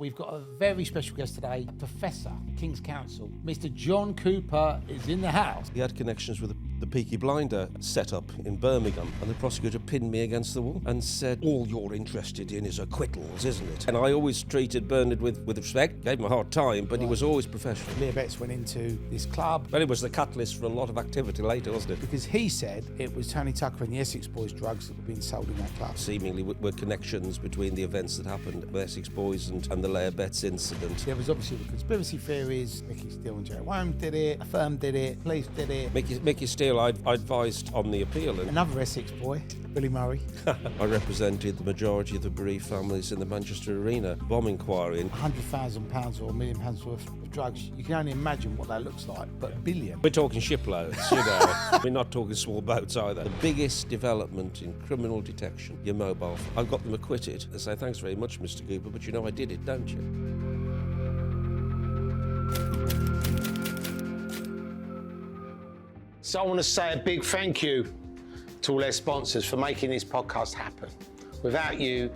we've got a very special guest today, Professor, King's Counsel. Mr. John Cooper is in the house. He had connections with the Peaky Blinder set-up in Birmingham, and the prosecutor pinned me against the wall and said, all you're interested in is acquittals, isn't it? And I always treated Bernard with respect, gave him a hard time, but he was always professional. Leah Betts went into this club. Well, it was the catalyst for a lot of activity later, wasn't it? Because he said it was Tony Tucker and the Essex Boys drugs that were being sold in that club. Seemingly were connections between the events that happened with Essex Boys and the Leah Betts incident. There was obviously the conspiracy theories. Micky Steele and Juvenile did it, a firm did it, police did it. Micky Steele, I advised on the appeal. And another Essex boy, Billy Murray. I represented the majority of the bereaved families in the Manchester Arena bomb inquiry. £100,000 or £1 million worth of drugs. You can only imagine what that looks like, but a billion. We're talking shiploads, you know. We're not talking small boats either. The biggest development in criminal detection, your mobile phone. I've got them acquitted. I say, thanks very much, Mr. Cooper, but you know I did it, don't you? So I want to say a big thank you to all their sponsors for making this podcast happen. Without you,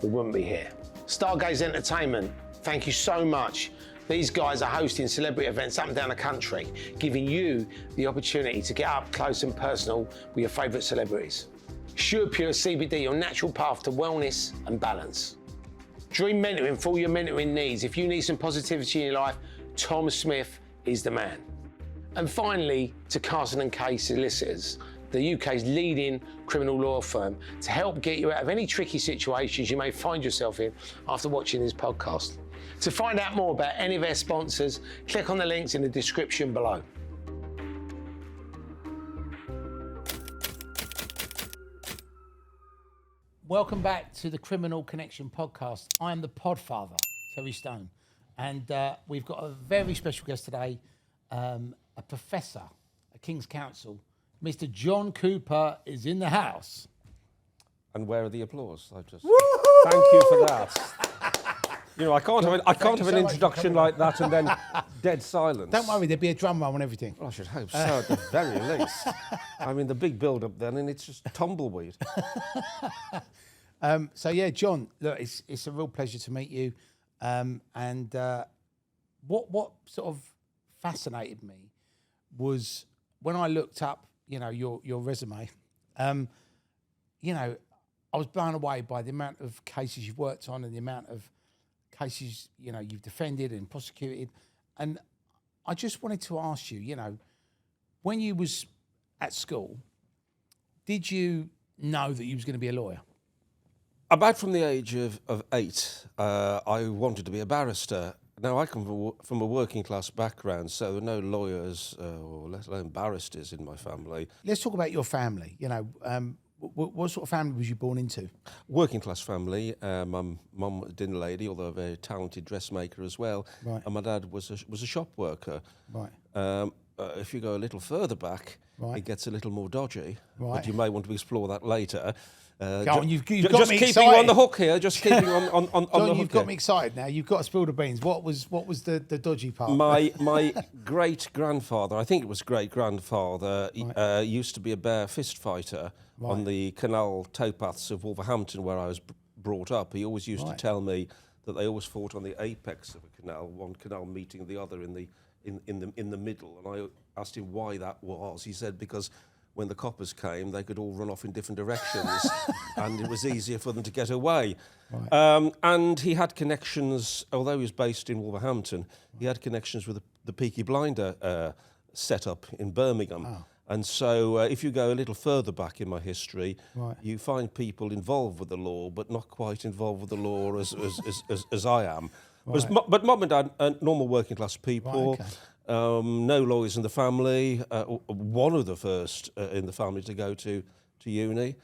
we wouldn't be here. Stargaze Entertainment, thank you so much. These guys are hosting celebrity events up and down the country, giving you the opportunity to get up close and personal with your favourite celebrities. Sure Pure CBD, your natural path to wellness and balance. Dream Mentoring for all your mentoring needs. If you need some positivity in your life, Tom Smith is the man. And finally, to Carson & Case Solicitors, the UK's leading criminal law firm, to help get you out of any tricky situations you may find yourself in after watching this podcast. To find out more about any of their sponsors, click on the links in the description below. Welcome back to the Criminal Connection podcast. I am the Podfather, Terry Stone, and we've got a very special guest today, a professor, a King's Counsel. Mr. John Cooper is in the house. And where are the applause? Thank Woo-hoo! you for that. You know, I can't have an introduction like that and then dead silence. Don't worry, there'll be a drum roll and everything. Well, I should hope so, at the very least. I mean, the big build-up then, and it's just tumbleweed. So yeah, John, look, it's a real pleasure to meet you. What sort of fascinated me was when I looked up, you know, your resume. You know, I was blown away by the amount of cases you've worked on and the amount of cases, you know, you've defended and prosecuted. And I just wanted to ask you, you know, when you was at school, did you know that you was going to be a lawyer? About from the age of 8, I wanted to be a barrister. Now, I come from a working class background, so there are no lawyers or let alone barristers in my family. Let's talk about your family. You know, what sort of family was you born into? Working class family. My mum was a dinner lady, although a very talented dressmaker as well. Right. And my dad was a shop worker. Right. If you go a little further back, right, it gets a little more dodgy. Right. But you may want to explore that later. You've got just me keeping excited. you on the hook here. Just keeping on John, the hook. You've got me excited now. You've got to spill the beans. What was the dodgy part? My great grandfather, I think it was great grandfather, right, used to be a bear fist fighter, right, on the canal towpaths of Wolverhampton, where I was brought up. He always used, right, to tell me that they always fought on the apex of a canal, one canal meeting the other in the middle. And I asked him why that was. He said because when the coppers came, they could all run off in different directions, and it was easier for them to get away. Right. And he had connections, although he was based in Wolverhampton, he had connections with the Peaky Blinder set-up in Birmingham. Oh. And so if you go a little further back in my history, right, you find people involved with the law, but not quite involved with the law as I am. Right. But mum and dad, normal working class people. Right, okay. No lawyers in the family, one of the first in the family to go to uni.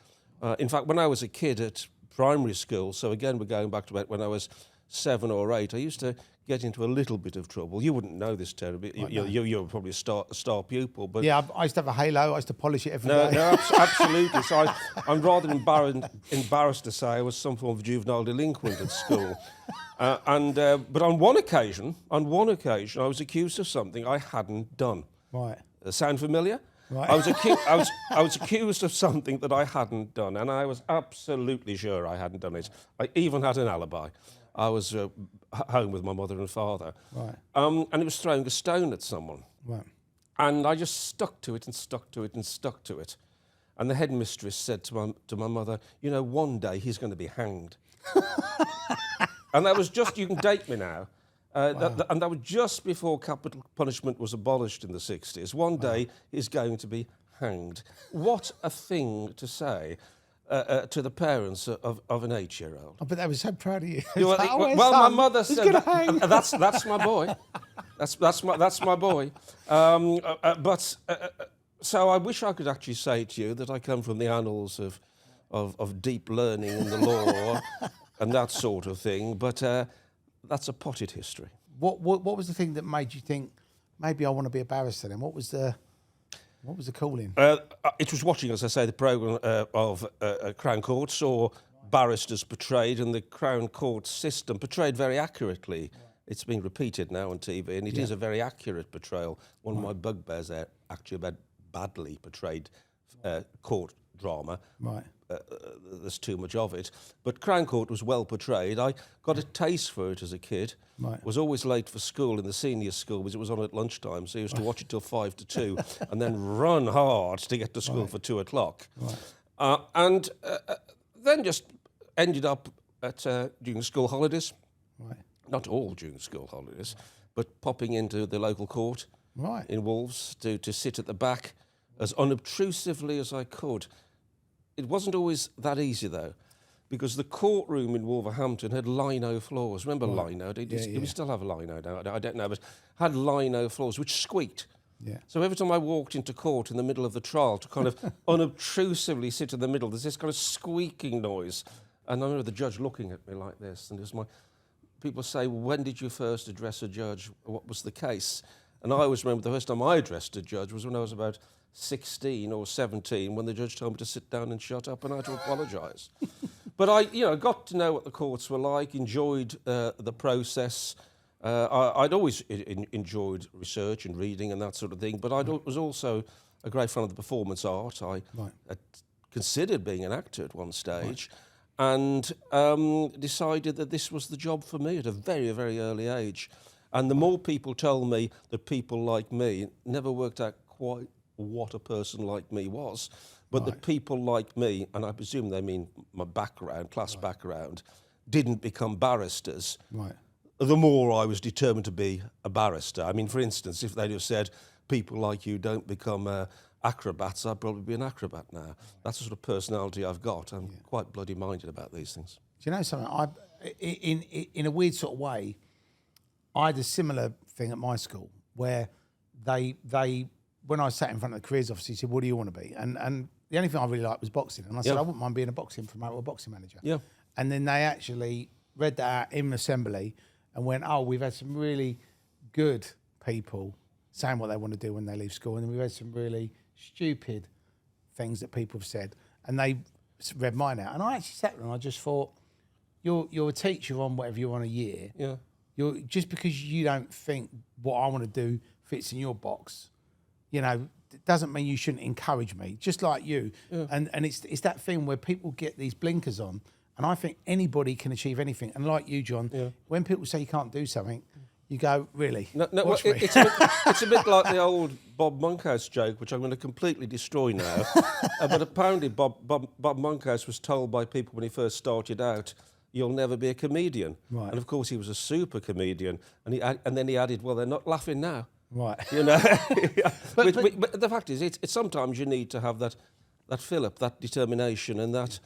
In fact, when I was a kid at primary school, so again we're going back to when I was 7 or 8, I used to get into a little bit of trouble. You wouldn't know this, Terry, but you were probably a star pupil. But yeah, I used to have a halo, I used to polish it every day. No, absolutely. So I'm rather embarrassed to say I was some form of juvenile delinquent at school. But on one occasion, I was accused of something I hadn't done. Right. Sound familiar? Right. I was accused of something that I hadn't done, and I was absolutely sure I hadn't done it. I even had an alibi. I was home with my mother and father. Right. And it was throwing a stone at someone. Right. And I just stuck to it and stuck to it and stuck to it. And the headmistress said to my mother, you know, one day he's going to be hanged. And that was just, you can date me now. And that was just before capital punishment was abolished in the 60s. One day he's going to be hanged. What a thing to say to the parents of an 8-year-old. Oh, but they were so proud of you. Well, my mother said, that's my boy. That's my boy. So I wish I could actually say to you that I come from the annals of deep learning in the law and that sort of thing, but that's a potted history. What was the thing that made you think, maybe I want to be a barrister then? What was the calling? It was watching, as I say, the programme of Crown Court, saw barristers portrayed, and the Crown Court system portrayed very accurately. It's been repeated now on TV, and it is a very accurate portrayal. One of my bugbears there, actually, about badly portrayed court drama. Right. There's too much of it. But Crown Court was well portrayed. I got a taste for it as a kid. Right. Was always late for school in the senior school because it was on at lunchtime, so I used to watch it till 5 to 2 and then run hard to get to school for 2 o'clock. Right. And then just ended up at during school holidays. Right. Not all during school holidays, but popping into the local court in Wolves to sit at the back as unobtrusively as I could. It wasn't always that easy, though, because the courtroom in Wolverhampton had lino floors. Remember lino? Do we still have a lino now? I don't know, but had lino floors, which squeaked. Yeah. So every time I walked into court in the middle of the trial to kind of unobtrusively sit in the middle, there's this kind of squeaking noise. And I remember the judge looking at me like this, and it was people say, when did you first address a judge? What was the case? And I always remember the first time I addressed a judge was when I was about 16 or 17, when the judge told me to sit down and shut up, and I had to apologise. But I, got to know what the courts were like, enjoyed the process. I'd always enjoyed research and reading and that sort of thing, but I was also a great fan of the performance art. I had considered being an actor at one stage, and decided that this was the job for me at a very, very early age. And the more people told me that people like me never worked out quite what a person like me was, but that people like me, and I presume they mean my background, class background, didn't become barristers, the more I was determined to be a barrister. I mean, for instance, if they'd have said, people like you don't become acrobats, I'd probably be an acrobat now. That's the sort of personality I've got. I'm quite bloody minded about these things. Do you know something? In a weird sort of way, I had a similar thing at my school where they when I sat in front of the careers officer, he said, what do you want to be? And the only thing I really liked was boxing. And I said, I wouldn't mind being a boxing promoter or boxing manager. Yeah. And then they actually read that out in assembly and went, we've had some really good people saying what they want to do when they leave school. And then we've had some really stupid things that people have said. And they read mine out. And I actually sat there and I just thought, you're a teacher on whatever you're on a year. Yeah. Just because you don't think what I want to do fits in your box, it doesn't mean you shouldn't encourage me, just like you. Yeah. And it's that thing where people get these blinkers on, and I think anybody can achieve anything. And like you, John, when people say you can't do something, you go, really? No, it's a bit like the old Bob Monkhouse joke, which I'm going to completely destroy now. But apparently Bob Monkhouse was told by people when he first started out, you'll never be a comedian. Right. And of course he was a super comedian. And then he added, well, they're not laughing now. Right. But the fact is, it's sometimes you need to have that fill-up, that determination and that,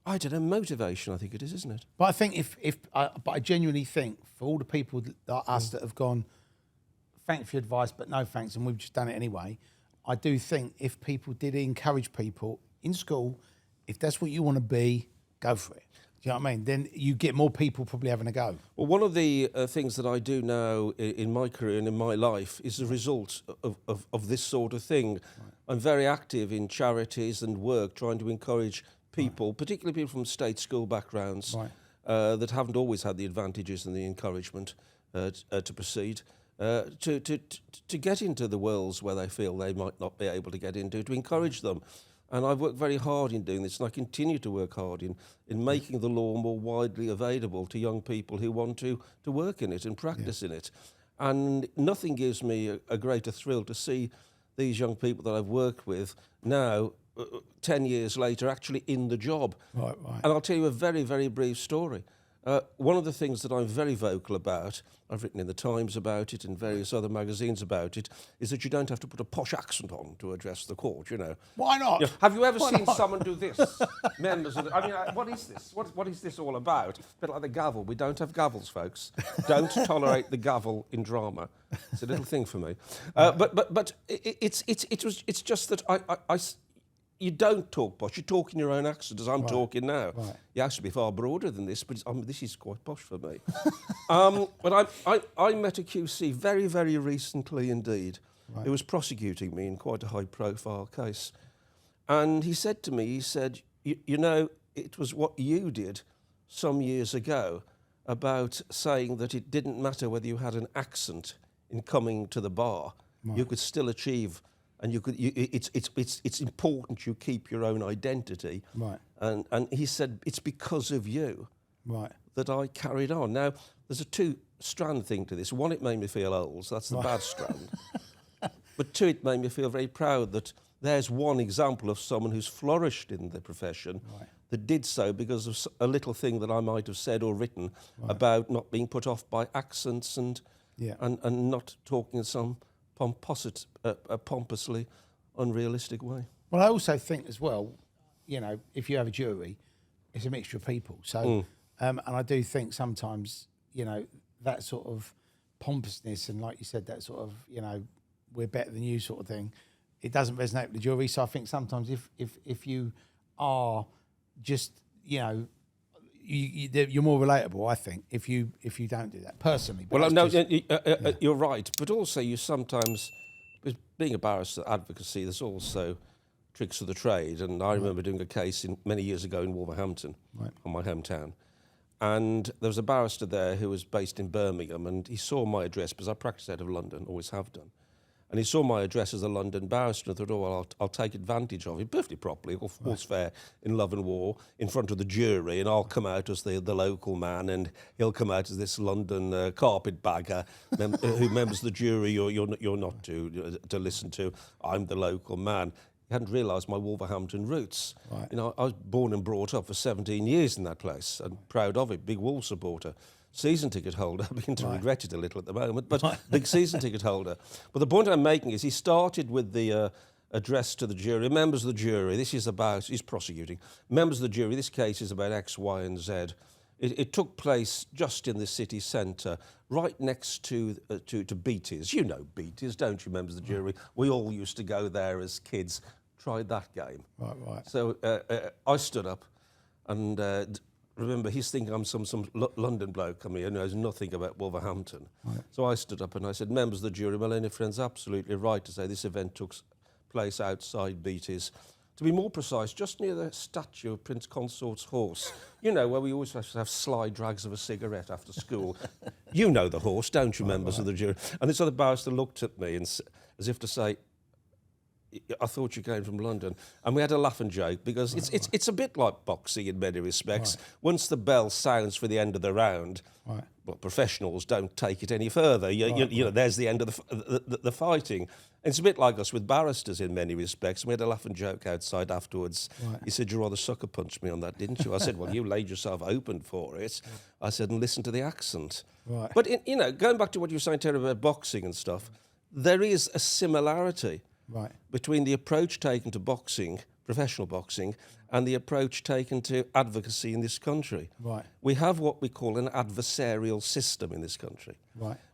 I don't know, motivation, I think it is, isn't it? But I think but I genuinely think for all the people like us that have gone, thanks for your advice, but no thanks, and we've just done it anyway, I do think if people did encourage people in school, if that's what you want to be, go for it. Do you know what I mean? Then you get more people probably having a go. Well, one of the things that I do now in my career and in my life is the result of this sort of thing. Right. I'm very active in charities and work trying to encourage people, particularly people from state school backgrounds, that haven't always had the advantages and the encouragement to proceed, to get into the worlds where they feel they might not be able to get into, to encourage them. And I've worked very hard in doing this, and I continue to work hard in making the law more widely available to young people who want to work in it and practice in it. And nothing gives me a greater thrill to see these young people that I've worked with now, 10 years later, actually in the job. Right. And I'll tell you a very, very brief story. One of the things that I'm very vocal about, I've written in the Times about it and various other magazines about it, is that you don't have to put a posh accent on to address the court, you know. Why not? You know, have you ever seen someone do this? Members of the, I mean, what is this? What is this all about? A bit like the gavel. We don't have gavels, folks. Don't tolerate the gavel in drama. It's a little thing for me. But it's just that I you don't talk posh. You talk in your own accent, as I'm talking now. Right. You have to be far broader than this, but this is quite posh for me. But I met a QC very, very recently indeed, who was prosecuting me in quite a high-profile case. And he said to me, you know, it was what you did some years ago about saying that it didn't matter whether you had an accent in coming to the bar, you could still achieve. And it's important you keep your own identity. Right. And he said, it's because of you that I carried on. Now, there's a two-strand thing to this. One, it made me feel old, so that's the bad strand. But two, it made me feel very proud that there's one example of someone who's flourished in the profession that did so because of a little thing that I might have said or written about not being put off by accents and not talking in some pompously unrealistic way. Well, I also think as well, you know, if you have a jury, it's a mixture of people. So, and I do think sometimes, you know, that sort of pompousness and, like you said, that sort of, you know, we're better than you sort of thing, it doesn't resonate with the jury. So I think sometimes if you are just, you know, you're more relatable, I think, if you don't do that personally. Well, no, you're right, but also you sometimes, being a barrister at Advocacy, there's also tricks of the trade. And I remember doing a case many years ago in Wolverhampton, on my hometown, and there was a barrister there who was based in Birmingham, and he saw my address because I practice out of London, always have done. And he saw my address as a London barrister and thought, oh, well, I'll take advantage of it perfectly properly, all's fair in love and war, in front of the jury, and I'll come out as the local man, and he'll come out as this London carpetbagger who members of the jury you're not to listen to. I'm the local man. He hadn't realised my Wolverhampton roots. Right. You know, I was born and brought up for 17 years in that place, and proud of it, big Wolves supporter. Season ticket holder. I begin to regret it a little at the moment, but big season ticket holder. But the point I'm making is he started with the address to the jury. Members of the jury, this is about, he's prosecuting. Members of the jury, this case is about X, Y and Z. It took place just in the city centre, right next to Beatties. You know Beatties, don't you, members of the jury? We all used to go there as kids. Tried that game. Right. So I stood up and... remember, he's thinking I'm some London bloke coming in who knows nothing about Wolverhampton. Right. So I stood up and I said, members of the jury, Melanie Friend's absolutely right to say this event took place outside Beatties. To be more precise, just near the statue of Prince Consort's horse. You know, where we always have to have sly drags of a cigarette after school. You know the horse, don't you, members of the jury? And this other barrister looked at me and, as if to say, I thought you came from London. And we had a laugh and joke because it's a bit like boxing in many respects. Right. Once the bell sounds for the end of the round, well, professionals don't take it any further. You know, there's the end of the fighting. And it's a bit like us with barristers in many respects. We had a laugh and joke outside afterwards. Right. He said, you rather sucker punched me on that, didn't you? I said, well, you laid yourself open for it. I said, and listen to the accent. Right. But, you know, going back to what you were saying, Terry, about boxing and stuff, there is a similarity between the approach taken to boxing, professional boxing, and the approach taken to advocacy in this country. Right. We have what we call an adversarial system in this country,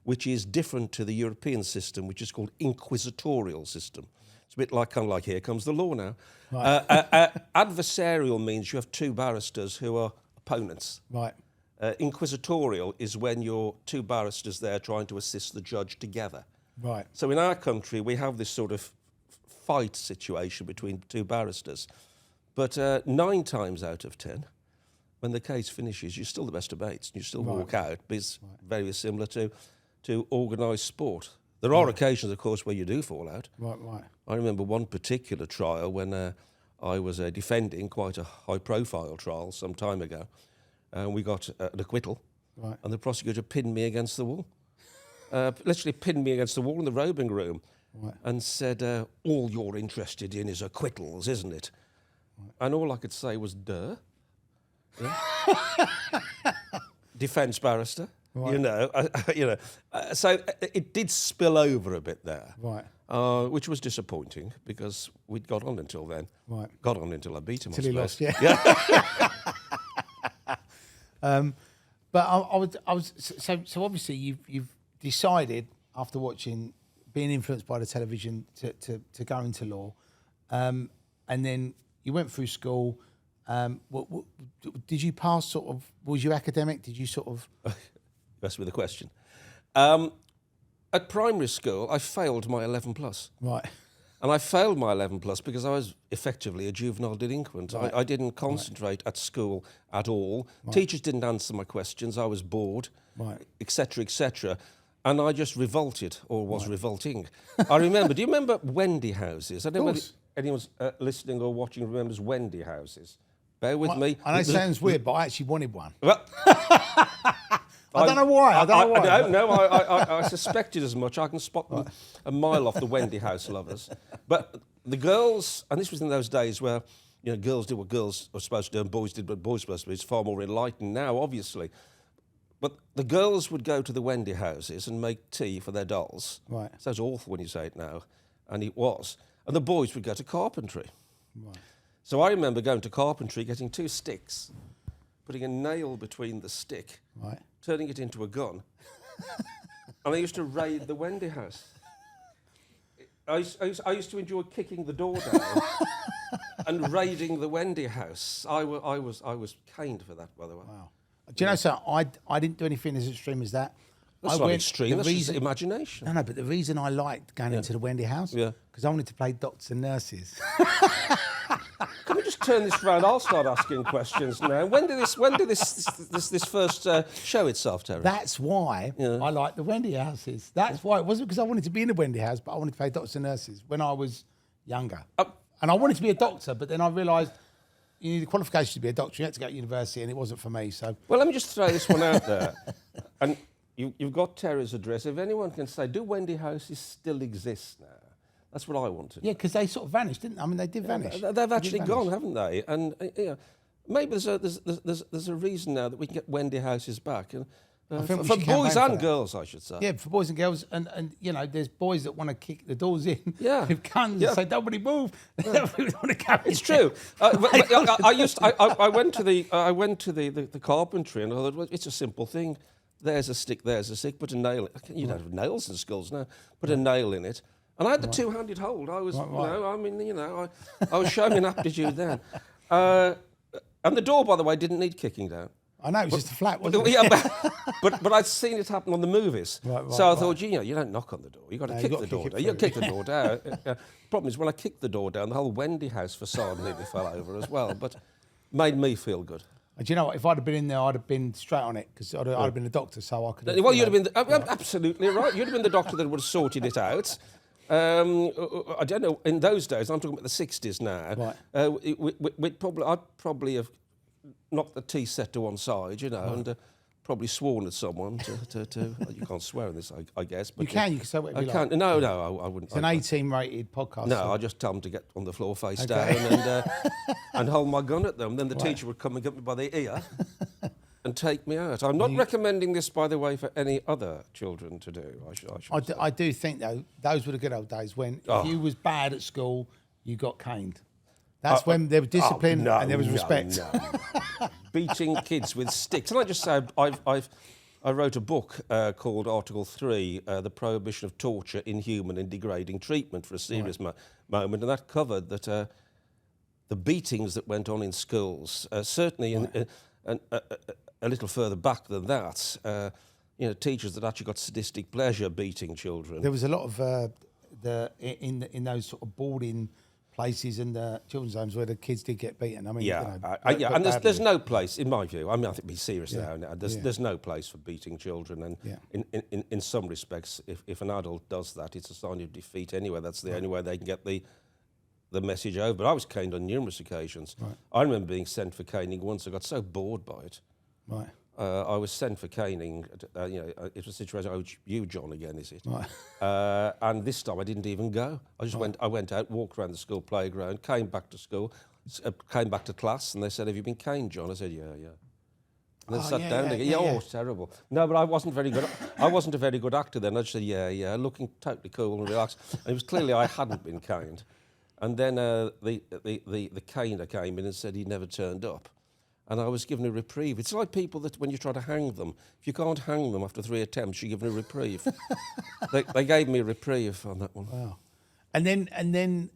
which is different to the European system, which is called inquisitorial system. It's a bit like, kind of like, here comes the law now. Right. Adversarial means you have two barristers who are opponents. Right. Inquisitorial is when you're two barristers there trying to assist the judge together. Right. So in our country, we have this sort of fight situation between two barristers. But 9 times out of 10, when the case finishes, you're still the best of mates and you still walk out. But it's very similar to organised sport. There are occasions, of course, where you do fall out. Right. I remember one particular trial when I was defending quite a high-profile trial some time ago, and we got an acquittal, Right. and the prosecutor pinned me against the wall. Literally pinned me against the wall in the robing room, Right. and said, all you're interested in is acquittals, isn't it? Right. And all I could say was, duh. Yeah. Defence barrister, Right. you know. So it did spill over a bit there, Right. which was disappointing because we'd got on until then. Right. Got on until I beat him. Till he lost, yeah. Yeah. But I was so obviously you've decided after being influenced by the television to go into law, and then you went through school. Did you pass sort of? Was you academic? Did you sort of? That's with a question. At primary school, I failed my 11 plus. Right. And I failed my 11 plus because I was effectively a juvenile delinquent. Right. I didn't concentrate at school at all. Right. Teachers didn't answer my questions. I was bored, etc., etc. And I just revolted, or was revolting. I remember, do you remember Wendy houses? I don't know whether anyone's listening or watching remembers Wendy houses. Bear with me. I know it sounds weird, but I actually wanted one. Well, I don't know why. I don't know why. I don't know. I suspected as much. I can spot them a mile off, the Wendy house lovers. But the girls, and this was in those days where girls did what girls were supposed to do and boys did what boys were supposed to do. It's far more enlightened now, obviously. But the girls would go to the Wendy houses and make tea for their dolls. Right. Sounds awful when you say it now, and it was. And the boys would go to carpentry. Right. So I remember going to carpentry, getting 2 sticks, putting a nail between the stick, turning it into a gun, and I used to raid the Wendy house. I used to enjoy kicking the door down and raiding the Wendy house. I was caned for that, by the way. Wow. Do you know, sir, I didn't do anything as extreme as that. That's not extreme, that's just imagination. No, but the reason I liked going into the Wendy house, because I wanted to play doctors and nurses. Can we just turn this round? I'll start asking questions now. When did this first show itself, Terry? That's why I like the Wendy houses. That's why. It wasn't because I wanted to be in the Wendy house, but I wanted to play doctors and nurses when I was younger. And I wanted to be a doctor, but then I realised you need a qualification to be a doctor. You had to go to university, and it wasn't for me. So, well, let me just throw this one out there. And you've got Terry's address. If anyone can say, do Wendy houses still exist now? That's what I wanted. Yeah, because they sort of vanished, didn't they? I mean, they did vanish. They've actually gone, haven't they? And maybe there's a reason now that we can get Wendy houses back. For boys and girls, I should say. Yeah, for boys and girls, and there's boys that want to kick the doors in with guns and say, "Nobody move." Want to go it's true. I went to the carpentry, and I thought, well, it's a simple thing. There's a stick. Put a nail. You don't have nails in schools now. Put a nail in it. And I had the two-handed hold. I was, I was showing an aptitude then. And the door, by the way, didn't need kicking down. I know, it was just a flat, wasn't it? Yeah, but I'd seen it happen on the movies. So I thought, you don't knock on the door. You've got to kick the door down. You kick the door down. Problem is, when I kicked the door down, the whole Wendy house facade nearly fell over as well, but made me feel good. And do you know what? If I'd have been in there, I'd have been straight on it, because I'd have been a doctor, so I could. Well, you'd have been absolutely right. You'd have been the doctor that would have sorted it out. I don't know. In those days, I'm talking about the 60s now. Right. I'd probably have knocked the tea set to one side, and probably sworn at someone to you can't swear in this, I guess. But you can say whatever you like. No, I wouldn't. It's an 18-rated podcast. No, I just tell them to get on the floor face down and hold my gun at them. Then the teacher would come and get me by the ear and take me out. I'm not recommending this, by the way, for any other children to do. I do think, though, those were the good old days when if you was bad at school, you got caned. That's when there was discipline and there was respect. No. Beating kids with sticks. And I just say, I wrote a book called Article 3, The Prohibition of Torture, Inhuman and Degrading Treatment, for a serious moment, and that covered that the beatings that went on in schools, certainly a little further back than that, teachers that actually got sadistic pleasure beating children. There was a lot of in those sort of boarding places and the children's homes where the kids did get beaten. I mean, and there's no place, in my view. I mean, I think be serious now. There's no place for beating children, and in some respects, if an adult does that, it's a sign of defeat anyway. That's the only way they can get the the message over. But I was caned on numerous occasions. Right. I remember being sent for caning once. I got so bored by it. Right. I was sent for caning. It was a situation. Oh, you, John, again, is it? Right. And this time I didn't even go. I just went. I went out, walked around the school playground, came back to school, came back to class, and they said, "Have you been caned, John?" I said, "Yeah, yeah." And then sat down again. Yeah, oh, terrible. No, but I wasn't very good. I wasn't a very good actor then. I just said, "Yeah, yeah," looking totally cool and relaxed. And it was clearly I hadn't been caned. And then the caner came in and said he never turned up. And I was given a reprieve. It's like people that when you try to hang them, if you can't hang them after 3 attempts, you're given a reprieve. they gave me a reprieve on that one. Wow. And then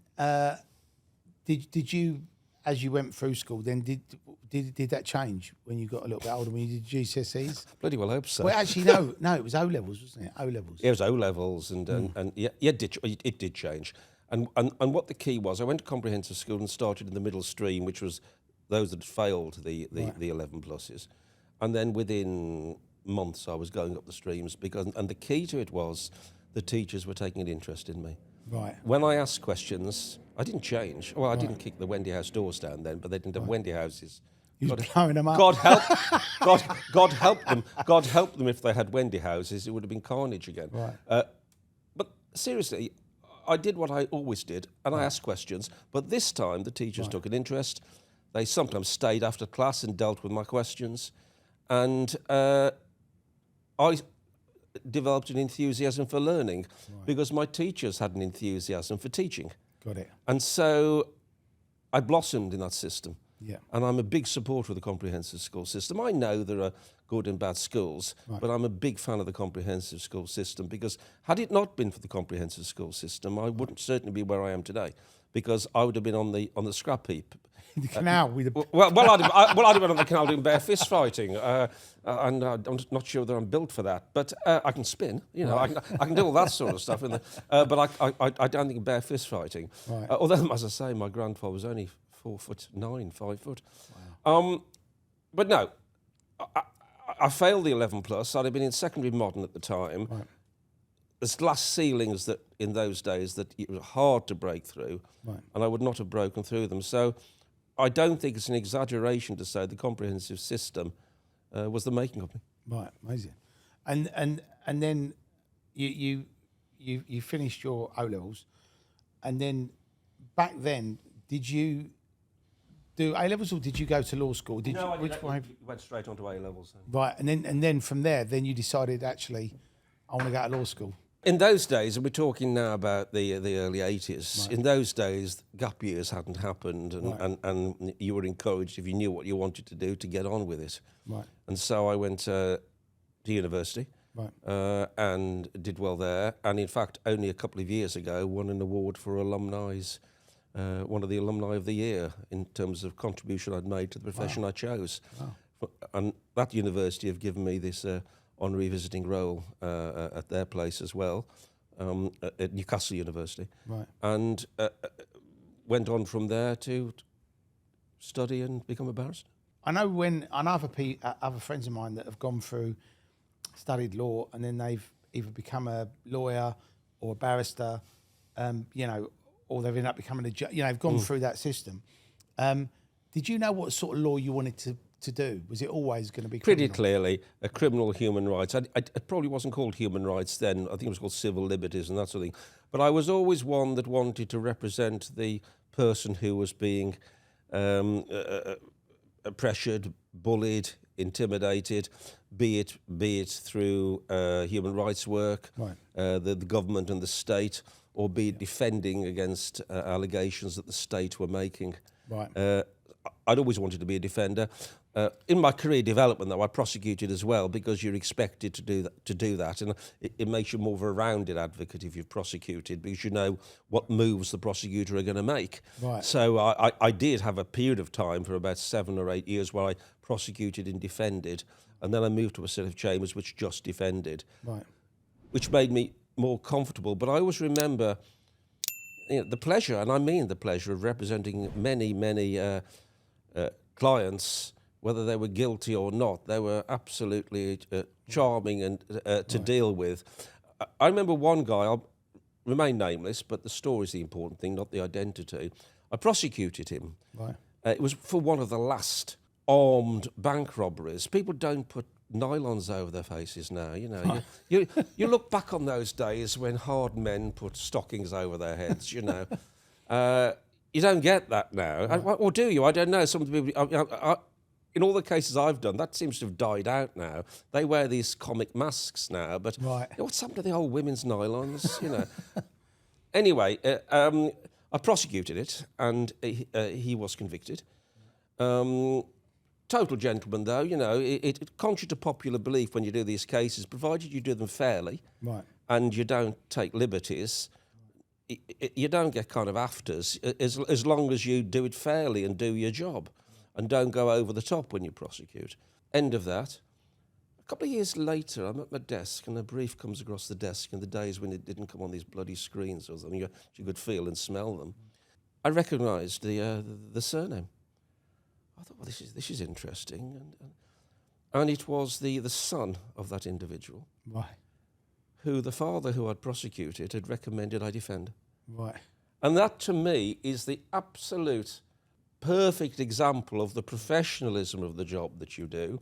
did you, as you went through school, then did that change when you got a little bit older, when you did GCSEs? Bloody well hope so. Well, actually, no, it was O levels, wasn't it? O levels. It was O levels, and yeah, it did change. And what the key was, I went to comprehensive school and started in the middle stream, which was those that failed the 11 pluses, and then within months I was going up the streams and the key to it was the teachers were taking an interest in me. Right. When I asked questions, I didn't change. Well, I didn't kick the Wendy House doors down then, but they didn't have Wendy Houses. You was blowing them up. God help them. God help them if they had Wendy Houses. It would have been carnage again. Right. But seriously, I did what I always did, and I asked questions. But this time, the teachers took an interest. They sometimes stayed after class and dealt with my questions. And I developed an enthusiasm for learning because my teachers had an enthusiasm for teaching. Got it. And so I blossomed in that system. Yeah. And I'm a big supporter of the comprehensive school system. I know there are good and bad schools, but I'm a big fan of the comprehensive school system because had it not been for the comprehensive school system, I wouldn't certainly be where I am today because I would have been on the scrap heap. The canal with the... I'd have been on the canal doing bare fist fighting, and I'm not sure that I'm built for that. But I can spin, I can do all that sort of stuff. But I don't think bare fist fighting. Right. Although, as I say, my grandfather was only 4'9", 5 foot. Wow. But no, I failed the 11 plus. I'd have been in secondary modern at the time. Right. There's glass ceilings that in those days that it was hard to break through, and I would not have broken through them. So I don't think it's an exaggeration to say the comprehensive system was the making of me. Right, amazing. And then you finished your O levels, and then back then did you do A levels or did you go to law school? I went straight on to A levels. Right, and then from there, then you decided actually I want to go to law school. In those days, and we're talking now about the early 80s, in those days, gap years hadn't happened and you were encouraged, if you knew what you wanted to do, to get on with it. Right. And so I went to university and did well there. And in fact, only a couple of years ago, won an award for alumni's, one of the alumni of the year in terms of contribution I'd made to the profession I chose. Wow. And that university have given me this honorary visiting role at their place as well, at Newcastle University, and went on from there to study and become a barrister. I know other friends of mine that have gone through, studied law, and then they've either become a lawyer or a barrister, or they've ended up becoming a judge. They've gone through that system. Did you know what sort of law you wanted to do? Was it always going to be criminal? Pretty clearly a criminal human rights. It probably wasn't called human rights then. I think it was called civil liberties and that sort of thing. But I was always one that wanted to represent the person who was being pressured, bullied, intimidated, be it through human rights work, the government and the state, or be it defending against allegations that the state were making. I'd always wanted to be a defender. In my career development, though, I prosecuted as well because you're expected to do that, and it makes you more of a rounded advocate if you've prosecuted because you know what moves the prosecutor are going to make. So I did have a period of time for about 7 or 8 years where I prosecuted and defended, and then I moved to a set of chambers which just defended, which made me more comfortable. But I always remember the pleasure, and I mean the pleasure, of representing many clients, whether they were guilty or not. They were absolutely charming and to deal with. I remember one guy, remain nameless, but the story's the important thing, not the identity. I prosecuted him. Right. It was for one of the last armed bank robberies. People don't put nylons over their faces now, you know. You look back on those days when hard men put stockings over their heads, you know. You don't get that now. Right. Or do you? I don't know. Some of the people, in all the cases I've done, that seems to have died out now. They wear these comic masks now, but right. you know, what's happened to the old women's nylons, you know? Anyway, I prosecuted it, and he was convicted. Total gentleman, though, you know, it contrary to popular belief when you do these cases, provided you do them fairly, right, and you don't take liberties, you don't get kind of afters, as long as you do it fairly and do your job, and don't go over the top when you prosecute. End of that. A couple of years later, I'm at my desk, and a brief comes across the desk in the days when it didn't come on these bloody screens or something, you could feel and smell them. I recognised the surname. I thought, well, this is interesting, and it was the son of that individual, right, who the father who I'd prosecuted had recommended I defend. right, and that to me is the absolute perfect example of the professionalism of the job that you do,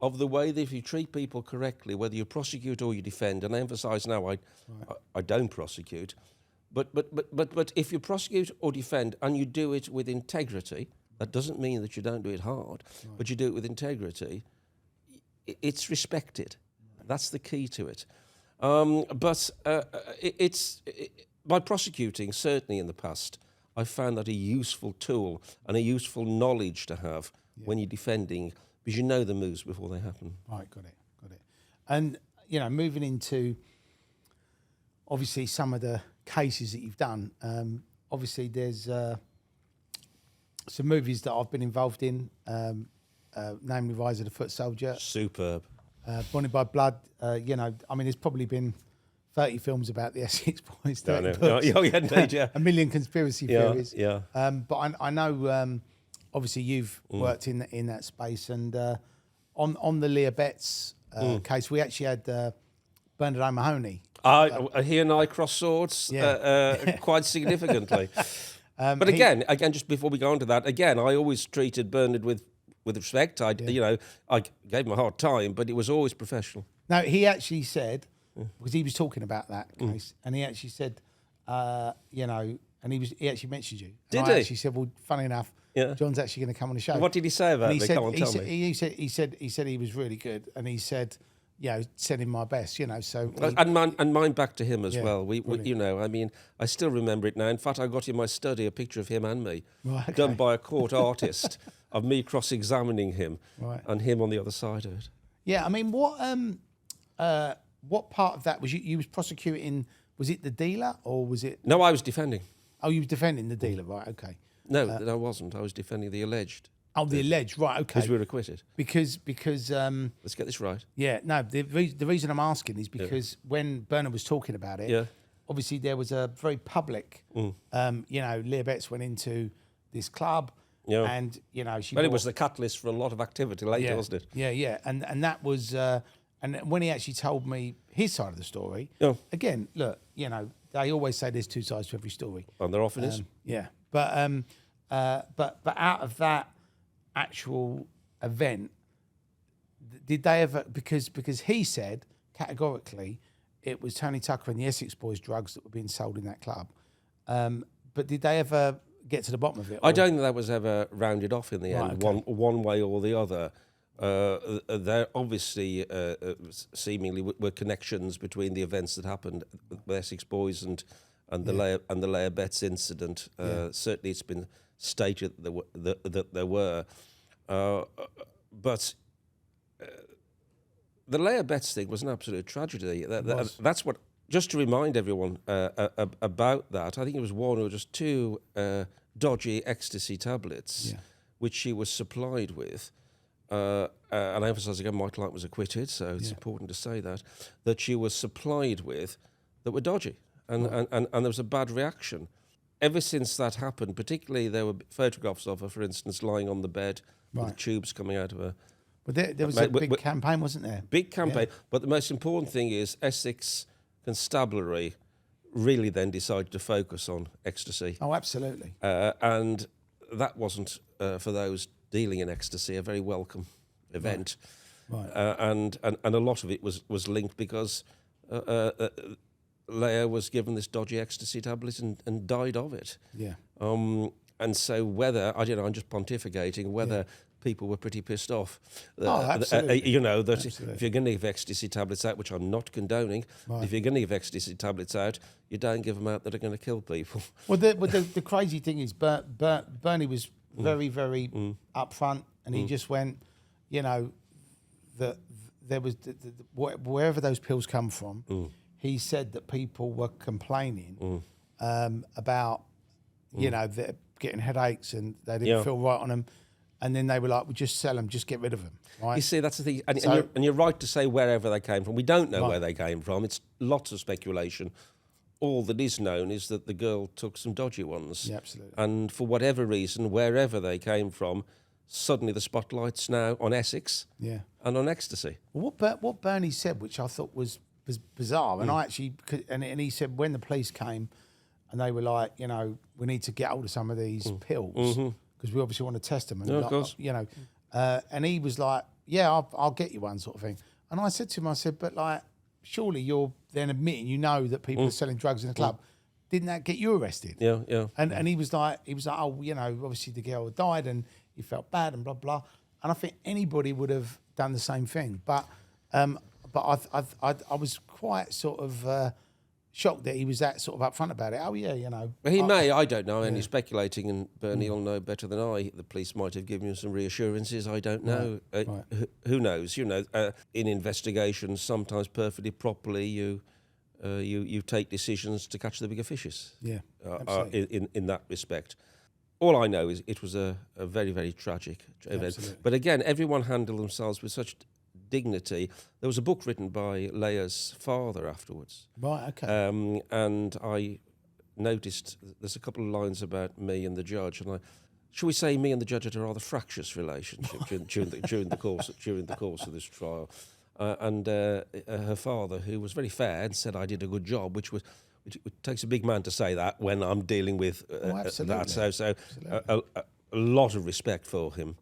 of the way that if you treat people correctly, whether you prosecute or you defend, and I emphasise now I don't prosecute, but if you prosecute or defend and you do it with integrity. That doesn't mean that you don't do it hard, but you do it with integrity. It's respected. That's the key to it. By prosecuting, certainly in the past, I found that a useful tool and a useful knowledge to have when you're defending, because you know the moves before they happen. Right, got it. And, you know, moving into, obviously, some of the cases that you've done, obviously there's... some movies that I've been involved in, namely Rise of the Foot Soldier. Superb. Bonded by Blood. You know, I mean, there's probably been 30 films about the Essex Boys. A million conspiracy theories. Yeah. But I know, obviously, you've worked in that space. And on the Leah Betts case, we actually had Bernard O'Mahony. He and I crossed swords quite significantly. But again, just before we go on to that, again, I always treated Bernard with respect. I gave him a hard time, but it was always professional. No, he actually said, because he was talking about that case, and he actually said, you know, and he actually mentioned you. Did he? He Actually said, well, funny enough, John's actually going to come on the show. What did he say about me? Come on, tell me. He said he was really good, and he said, you know, send him my best, you know. So and mine back to him as well. We you know, I mean, I still remember it now. In fact, I got in my study a picture of him and me, done by a court artist, of me cross-examining him, and him on the other side of it. Yeah, I mean, what part of that was you was prosecuting? Was it the dealer or was it? No, I was defending. Oh, you were defending the dealer, right? Okay. No, I wasn't. I was defending the alleged. Oh, the alleged, right? Okay. Because we were acquitted. Because let's get this right. Yeah, no. The reason I'm asking is because when Bernard was talking about it, obviously there was a very public. You know, Leah Betts went into this club, and you know she. But it was the catalyst for a lot of activity later, wasn't it? Yeah, and that was, and when he actually told me his side of the story, again, look, you know, they always say there's two sides to every story, and there often is. Yeah, but out of that actual event, did they ever, because he said categorically it was Tony Tucker and the Essex Boys drugs that were being sold in that club, but did they ever get to the bottom of it? I don't think that was ever rounded off in the end, one way or the other. There obviously seemingly were connections between the events that happened with Essex Boys and the Leah Betts incident. Certainly it's been stated that there were. But the Leah Betts thing was an absolute tragedy. That's what. Just to remind everyone about that, I think it was one or just two dodgy ecstasy tablets, which she was supplied with. And I emphasise again, my client was acquitted, so it's important to say that she was supplied with that were dodgy, and there was a bad reaction. Ever since that happened, particularly there were photographs of her, for instance, lying on the bed with tubes coming out of her. But there was a big campaign, wasn't there? Big campaign. But the most important thing is Essex Constabulary really then decided to focus on ecstasy. Oh, absolutely. And that wasn't, for those dealing in ecstasy, a very welcome event. Right. And a lot of it was linked because Leah was given this dodgy ecstasy tablet and died of it. Yeah. And so whether, I don't know, I'm just pontificating, whether people were pretty pissed off. Absolutely. You know, that Absolutely. if you're going to give ecstasy tablets out, which I'm not condoning, if you're going to give ecstasy tablets out, you don't give them out that are going to kill people. Well, the crazy thing is, Bernie was very, very upfront, and he just went, you know, that there was wherever those pills come from. He said that people were complaining about, you know, they're getting headaches and they didn't feel right on them, and then they were like, "We just sell them, just get rid of them." Right? You see, that's the thing, and you're right to say wherever they came from. We don't know where they came from. It's lots of speculation. All that is known is that the girl took some dodgy ones. Yeah, absolutely. And for whatever reason, wherever they came from, suddenly the spotlight's now on Essex and on ecstasy. Well, what Bernie said, which I thought was bizarre, and I actually, and he said when the police came, and they were like, you know, we need to get hold of some of these pills because we obviously want to test them. And of course. You know, and he was like, yeah, I'll get you one, sort of thing. And I said to him, I said, but like, surely you're then admitting you know that people are selling drugs in the club. Didn't that get you arrested? Yeah. And he was like, oh, you know, obviously the girl died and he felt bad and blah blah. And I think anybody would have done the same thing. But I was quite sort of shocked that he was that sort of upfront about it. Oh yeah, you know. Well, he may, I don't know, any speculating, and Bernie will know better than I. The police might have given him some reassurances, I don't know. Who knows? You know, in investigations, sometimes perfectly properly, you take decisions to catch the bigger fishes. Yeah, in that respect. All I know is it was a very, very tragic event. Absolutely. But again, everyone handled themselves with such dignity. There was a book written by Leah's father afterwards. Right, okay. And I noticed there's a couple of lines about me and the judge, and shall we say me and the judge had a rather fractious relationship during the course of this trial. And her father, who was very fair and said I did a good job, which it takes a big man to say that when I'm dealing with that. So a lot of respect for him.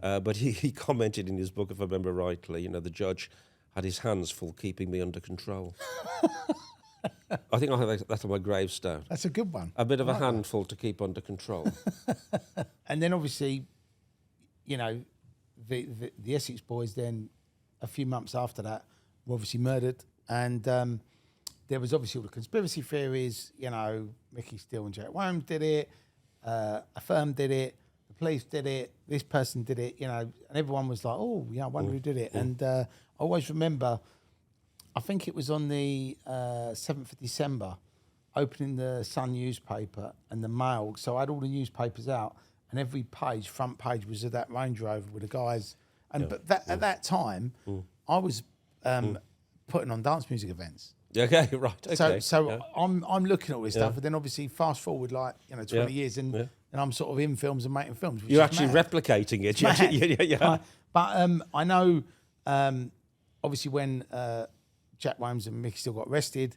But he commented in his book, if I remember rightly, you know, the judge had his hands full keeping me under control. I think I have that on my gravestone. That's a good one. A bit of a handful to keep under control. And then obviously, you know, the Essex Boys then, a few months after that, were obviously murdered. And there was obviously all the conspiracy theories, you know, Micky Steele and Jack Williams did it, a firm did it, the police did it, this person did it, you know, and everyone was like, oh, yeah, I wonder who did it. And I always remember, I think it was on the 7th of December, opening the Sun newspaper and the Mail. So I had all the newspapers out, and every page, front page, was of that Range Rover with the guys. And but at that time, I was putting on dance music events. Okay, right. Okay. So I'm looking at all this stuff, and then obviously fast forard like 20 years, and I'm sort of in films and making films. You're actually replicating it. Yeah. But I know, obviously when Jack Williams and Micky Steele got arrested,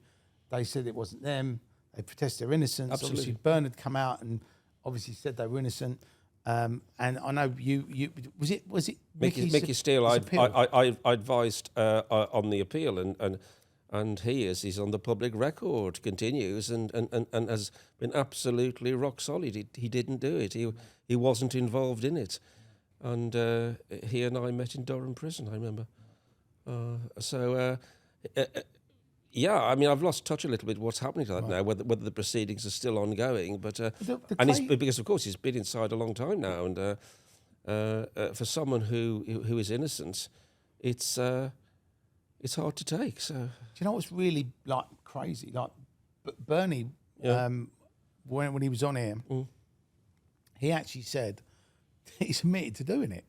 they said it wasn't them. They protested their innocence. Absolutely. Obviously Bernard come out and obviously said they were innocent. And I know you was it Micky Steele. I advised on the appeal, and he's on the public record, continues and has been absolutely rock solid. He didn't do it. He wasn't involved in it, and he and I met in Durham prison. I remember. Yeah, I mean, I've lost touch a little bit what's happening to that now, whether the proceedings are still ongoing. But because of course he's been inside a long time now, and for someone who is innocent, it's hard to take. So do you know what's really like crazy? Like Bernie, when he was on here, he actually said he's admitted to doing it,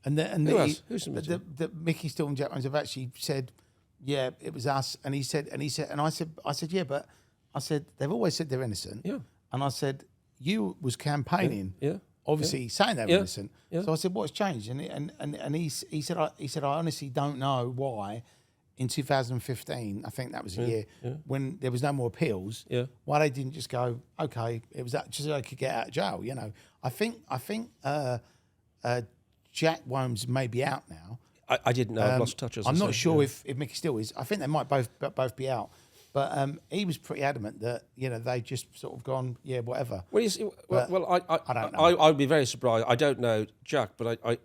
Who's admitted? The Micky Steele and Jack Williams have actually said, yeah, it was us. And I said, yeah, but I said they've always said they're innocent. Yeah. And I said you was campaigning. Yeah. Obviously saying they were innocent. Yeah. So I said, what's changed? And he said I honestly don't know why in 2015, I think that was a year, when there was no more appeals, why they didn't just go, okay, it was that just so they could get out of jail, you know. I think Jack Womes may be out now. I didn't know. I've lost touch. I'm not sure if Micky Steele is. I think they might both be out. But he was pretty adamant that, you know, they just sort of gone, yeah, whatever. Well, I don't know. I'd be very surprised. I don't know Jack, but I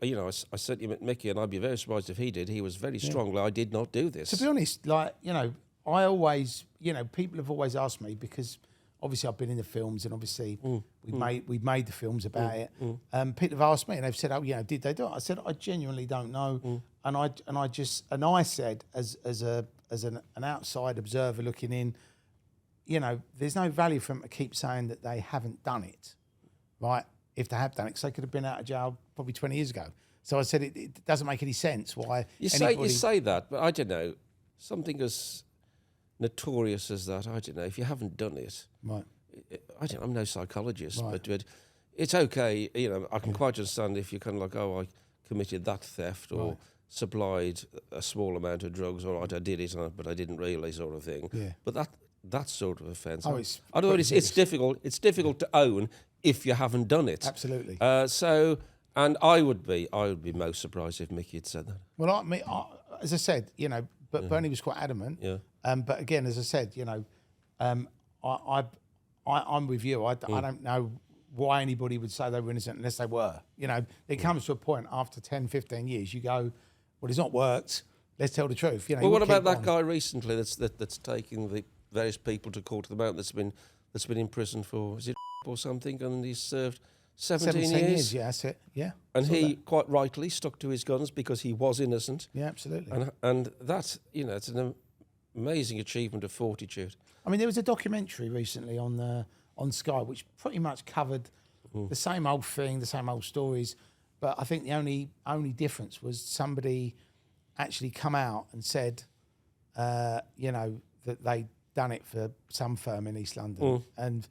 sent him at Micky, and I'd be very surprised if he did. He was very strongly, I did not do this. To be honest, like, you know, I always, you know, people have always asked me, because obviously I've been in the films, and obviously we've made the films about it. People have asked me, and they've said, oh, you know, did they do it? I said, I genuinely don't know. And I said, as an outside observer looking in, you know, there's no value for them to keep saying that they haven't done it, right? If they have done it, because they could have been out of jail probably 20 years ago. So I said it doesn't make any sense why you say that, but I don't know, something as notorious as that, I don't know, if you haven't done it, right? I'm no psychologist, right. but it's okay, you know, I can quite understand if you're kind of like, oh, I committed that theft, or supplied a small amount of drugs, all right, I did it, but I didn't really, sort of thing. Yeah. But that sort of offence, it's difficult. It's difficult to own if you haven't done it. Absolutely. And I would be most surprised if Micky had said that. Well, as I said, you know, but Bernie was quite adamant. Yeah. But again, as I said, you know, I'm with you. I don't know why anybody would say they were innocent unless they were. You know, it comes to a point after 10, 15 years, you go, well, it's not worked. Let's tell the truth. You know. Well, what about that guy recently that's taking the various people to court of the mountain that's been in prison for, is it or something, and he's served 17 years? Yeah, that's it. Yeah. And he quite rightly stuck to his guns because he was innocent. Yeah, absolutely. And that's, you know, it's an amazing achievement of fortitude. I mean, there was a documentary recently on Sky which pretty much covered the same old thing, the same old stories. But I think the only difference was somebody actually come out and said, you know, that they'd done it for some firm in East London. And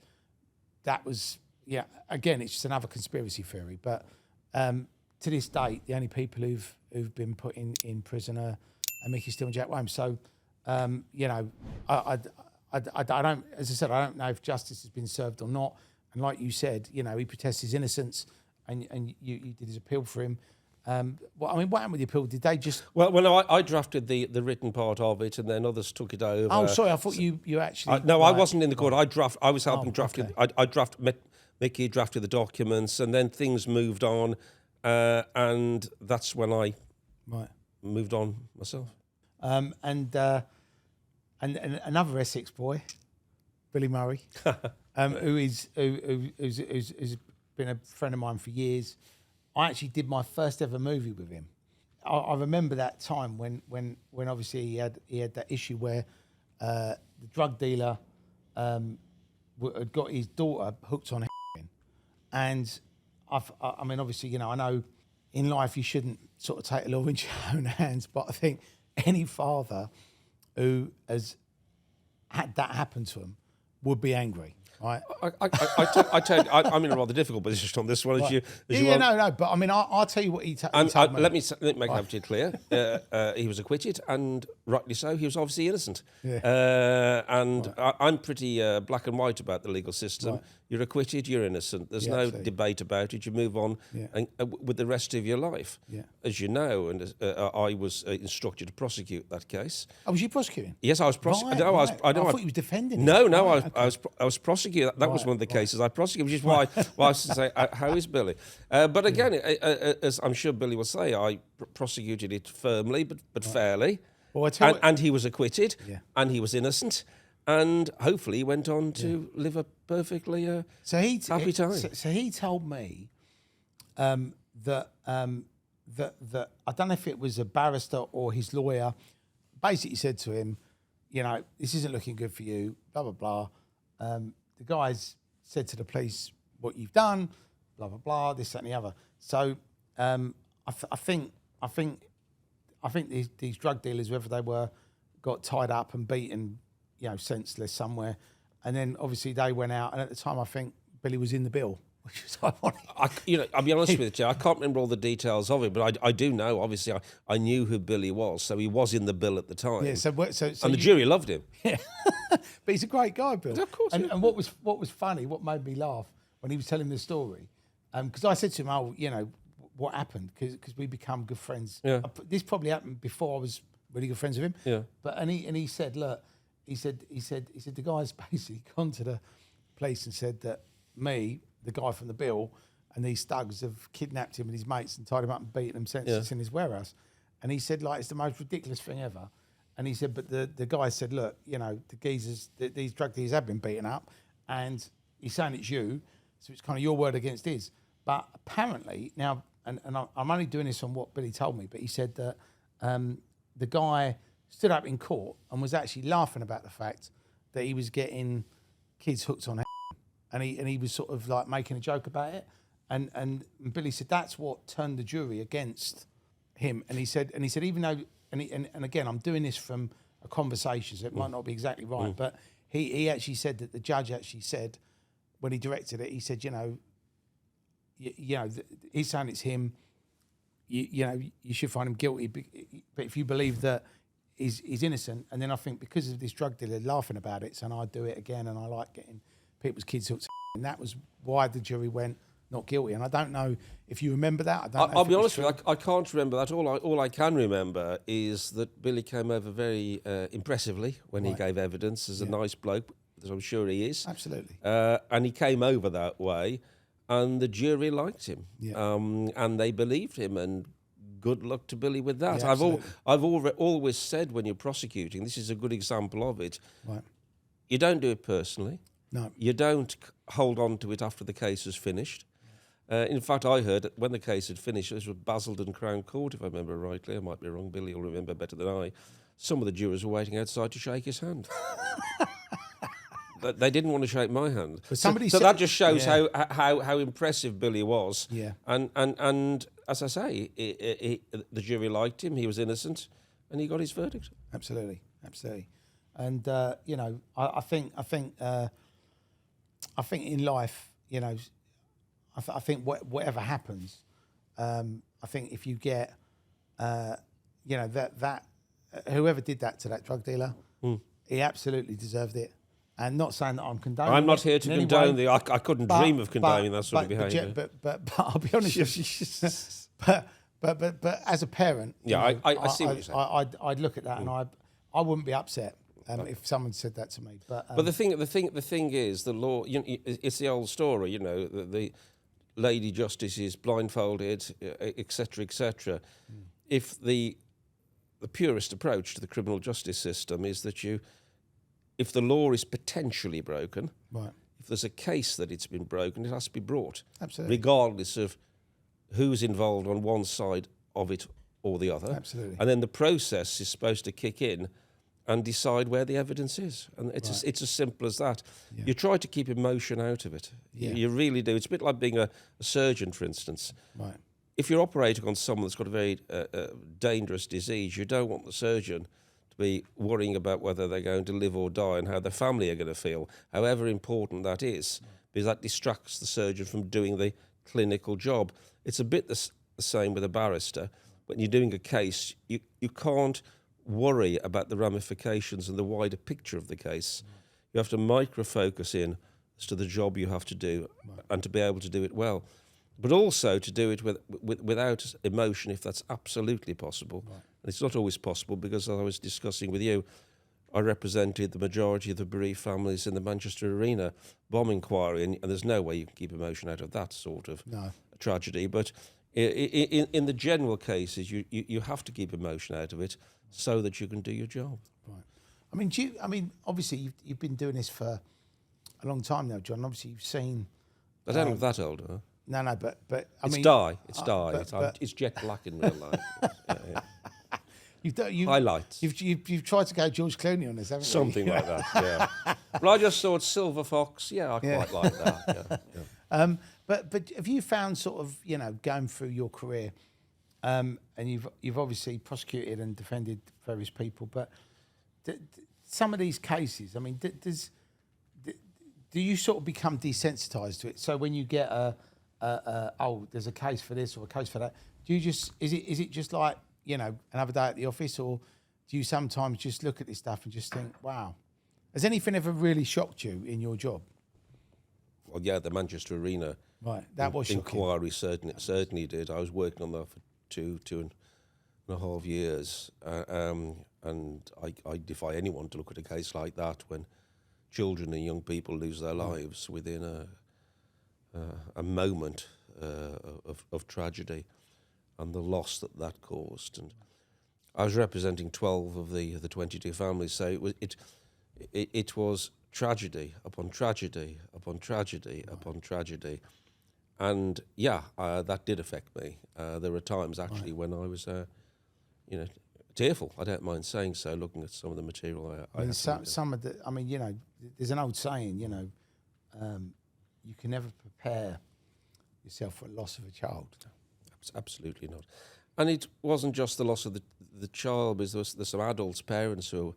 that was, yeah, again, it's just another conspiracy theory. But to this date, the only people who've been put in prison are Micky Steele and Jack Womes. So, you know, I don't, as I said, I don't know if justice has been served or not. And like you said, you know, he protests his innocence, and you did his appeal for him. Well, I mean, what happened with the appeal? Did they just... Well, no, I drafted the written part of it, and then others took it over. Oh, sorry, I thought you actually... No, I wasn't in the court. I was helping drafting... Okay. Micky drafted the documents, and then things moved on, and that's when I moved on myself. And another Essex boy, Billy Murray, who's been a friend of mine for years. I actually did my first ever movie with him. I remember that time when obviously he had that issue where the drug dealer had got his daughter hooked on heroin, and I mean, obviously, you know, I know in life you shouldn't sort of take the law into your own hands, but I think any father who has had that happen to him would be angry, right? I'm in a rather difficult position on this one. Right. But I mean, I'll tell you what he told me. Let me make that clear. He was acquitted, and rightly so. He was obviously innocent. Yeah. I'm pretty black and white about the legal system. Right. You're acquitted, you're innocent. There's no debate about it. You move on with the rest of your life. Yeah. As you know, and I was instructed to prosecute that case. Oh, was you prosecuting? Yes, I was prosecuting. I thought you was defending. No, I was prosecuting. That was one of the cases I prosecuted, which is why I was to say, how is Billy? But again, as I'm sure Billy will say, I prosecuted it firmly but fairly. Well, and he was acquitted, and he was innocent. And hopefully he went on to live a perfectly happy time. So he told me that I don't know if it was a barrister or his lawyer, basically said to him, you know, this isn't looking good for you, blah, blah, blah. The guys said to the police what you've done, blah, blah, blah, this, that and the other. So I think these drug dealers, whether they were, got tied up and beaten, you know, senseless somewhere. And then obviously they went out, and at the time I think Billy was in the bill. which is ironic. I'll be honest with you, Joe, I can't remember all the details of it, but I do know, obviously, I knew who Billy was, so he was in the bill at the time. Yeah, so and the jury loved him. Yeah, but he's a great guy, Bill. Of course. And what was funny, what made me laugh when he was telling the story, because I said to him, "Oh, what happened?" Because we become good friends. Yeah. This probably happened before I was really good friends with him. Yeah. But he said, "Look," he said the guy's basically gone to the police and said that me, the guy from the bill, and these thugs have kidnapped him and his mates and tied him up and beaten him senseless in his warehouse. And he said, like, it's the most ridiculous thing ever. And he said, but the guy said, look, the geezers, these drug dealers have been beaten up, and he's saying it's you, so it's kind of your word against his. But apparently, now, and I'm only doing this on what Billy told me, but he said that the guy stood up in court and was actually laughing about the fact that he was getting kids hooked on and he was sort of like making a joke about it. And Billy said that's what turned the jury against him. And he said even though and again I'm doing this from a conversation, so it might not be exactly right, but he actually said that the judge actually said when he directed it, he said, he's saying it's him. You should find him guilty, but if you believe that he's innocent, and then I think because of this drug dealer laughing about it, saying I do it again, and I like getting people's kids hooked, and that was why the jury went not guilty. And I don't know if you remember that. I'll be honest with you, I can't remember that. All I can remember is that Billy came over very impressively when he gave evidence as a nice bloke, as I'm sure he is. Absolutely. And he came over that way, and the jury liked him, and they believed him, and good luck to Billy with that. Yeah, I've always said when you're prosecuting, this is a good example of it, you don't do it personally. No. You don't hold on to it after the case is finished. In fact, I heard that when the case had finished, it was with Basildon Crown Court, if I remember rightly. I might be wrong. Billy will remember better than I. Some of the jurors were waiting outside to shake his hand. They didn't want to shake my hand. But somebody so said, that just shows how impressive Billy was. Yeah. And as I say, the jury liked him. He was innocent, and he got his verdict. Absolutely. And I think in life, I think whatever happens, I think if you get, that whoever did that to that drug dealer, he absolutely deserved it. And not saying that I'm condoning. I'm not here to condone way, I couldn't dream of condoning that sort of behaviour. But I'll be honest with you. but as a parent, I see what you're saying. I'd look at that and I wouldn't be upset if someone said that to me. But the thing is, the law. It's the old story. The lady justice is blindfolded, etc., etc. If the purest approach to the criminal justice system is that if the law is potentially broken, if there's a case that it's been broken, it has to be brought. Absolutely. Regardless of who's involved on one side of it or the other. Absolutely. And then the process is supposed to kick in and decide where the evidence is. And it's as simple as that. Yeah. You try to keep emotion out of it. Yeah. You really do. It's a bit like being a surgeon, for instance. Right. If you're operating on someone that's got a very dangerous disease, you don't want the surgeon to be worrying about whether they're going to live or die and how their family are going to feel, however important that is, because that distracts the surgeon from doing the clinical job. It's a bit the same with a barrister. When you're doing a case, you can't worry about the ramifications and the wider picture of the case. You have to micro-focus in as to the job you have to do and to be able to do it well. But also to do it without emotion, if that's absolutely possible. Right. And it's not always possible because, as I was discussing with you, I represented the majority of the bereaved families in the Manchester Arena bomb inquiry, and there's no way you can keep emotion out of that sort of tragedy. But in the general cases, you have to keep emotion out of it so that you can do your job. Right. Obviously, you've been doing this for a long time now, John. Obviously, you've seen... I don't look that old, huh? No, but it's dye. It's jet black in real life. Highlights. You've tried to go George Clooney on this, haven't you? Something like that. Yeah. But I just thought Silver Fox. Yeah, I quite like that. Yeah. But have you found sort of going through your career, and you've obviously prosecuted and defended various people, but some of these cases, do you sort of become desensitized to it? So when you get there's a case for this or a case for that, do you just, is it just like, you know, another day at the office, or do you sometimes just look at this stuff and just think, wow, has anything ever really shocked you in your job? Well, yeah, the Manchester Arena that was shocking. inquiry certainly did. I was working on that for two and a half years, and I defy anyone to look at a case like that when children and young people lose their lives within a moment of tragedy, and the loss that caused. And I was representing 12 of the 22 families, so it was tragedy upon tragedy upon tragedy upon tragedy, and that did affect me. There were times actually when I was, tearful. I don't mind saying so, looking at some of the material some of the. I mean, you know, there's an old saying, you know, you can never prepare yourself for the loss of a child. Absolutely not. And it wasn't just the loss of the child, because there's some adults, parents, who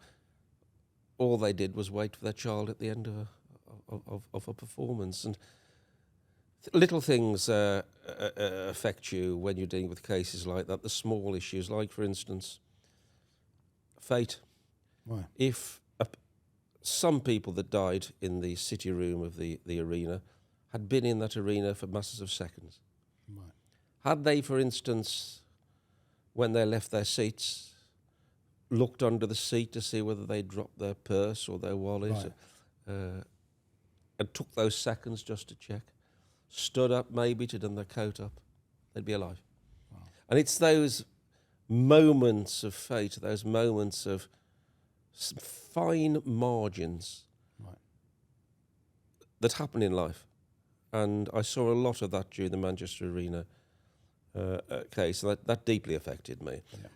all they did was wait for their child at the end of a performance. And little things affect you when you're dealing with cases like that, the small issues, like, for instance, fate. Right. If some people that died in the city room of the arena had been in that arena for masses of seconds. Right. Had they, for instance, when they left their seats, looked under the seat to see whether they dropped their purse or their wallet, and took those seconds just to check, stood up maybe to done their coat up, they'd be alive. Wow. And it's those moments of fate, those moments of fine margins that happen in life. And I saw a lot of that during the Manchester Arena case, and that deeply affected me. Yeah.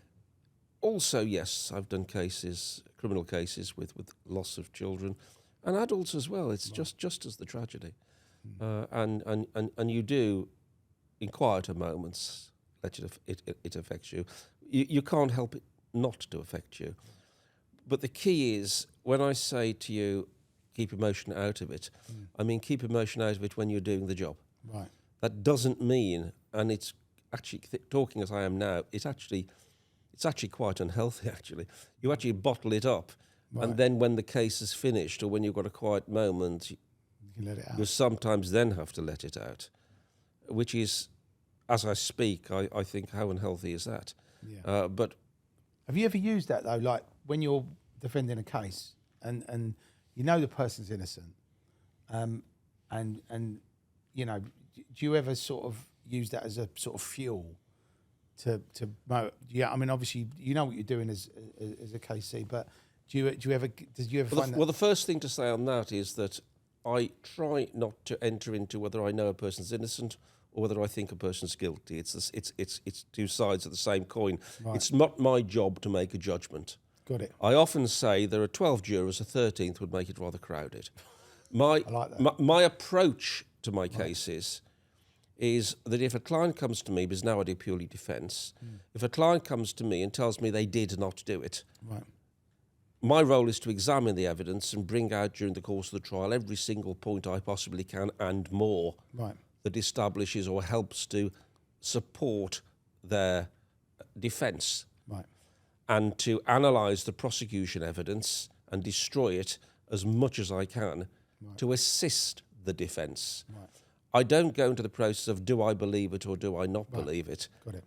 Also, yes, I've done cases, criminal cases with loss of children and adults as well. It's just as the tragedy. And you do, in quieter moments, it affects you. You can't help it not to affect you. But the key is, when I say to you, keep emotion out of it, I mean keep emotion out of it when you're doing the job. Right. That doesn't mean, and it's actually, talking as I am now, it's actually quite unhealthy, actually. You actually bottle it up, and then when the case is finished, or when you've got a quiet moment, you can let it out. You sometimes then have to let it out, which is, as I speak, I think, how unhealthy is that? Yeah. But have you ever used that, though, like when you're defending a case and you know the person's innocent, and you know, do you ever sort of use that as a sort of fuel to I mean, obviously you know what you're doing as a KC, but did you ever find that? Well, the first thing to say on that is that I try not to enter into whether I know a person's innocent or whether I think a person's guilty. It's two sides of the same coin. Right. It's not my job to make a judgment. Got it. I often say there are 12 jurors, a 13th would make it rather crowded. I like that. My approach to my cases is that if a client comes to me, because now I do purely defence, if a client comes to me and tells me they did not do it, my role is to examine the evidence and bring out during the course of the trial every single point I possibly can and more that establishes or helps to support their defence. Right. And to analyse the prosecution evidence and destroy it as much as I can to assist the defence. Right. I don't go into the process of do I believe it or do I not believe it. Got it.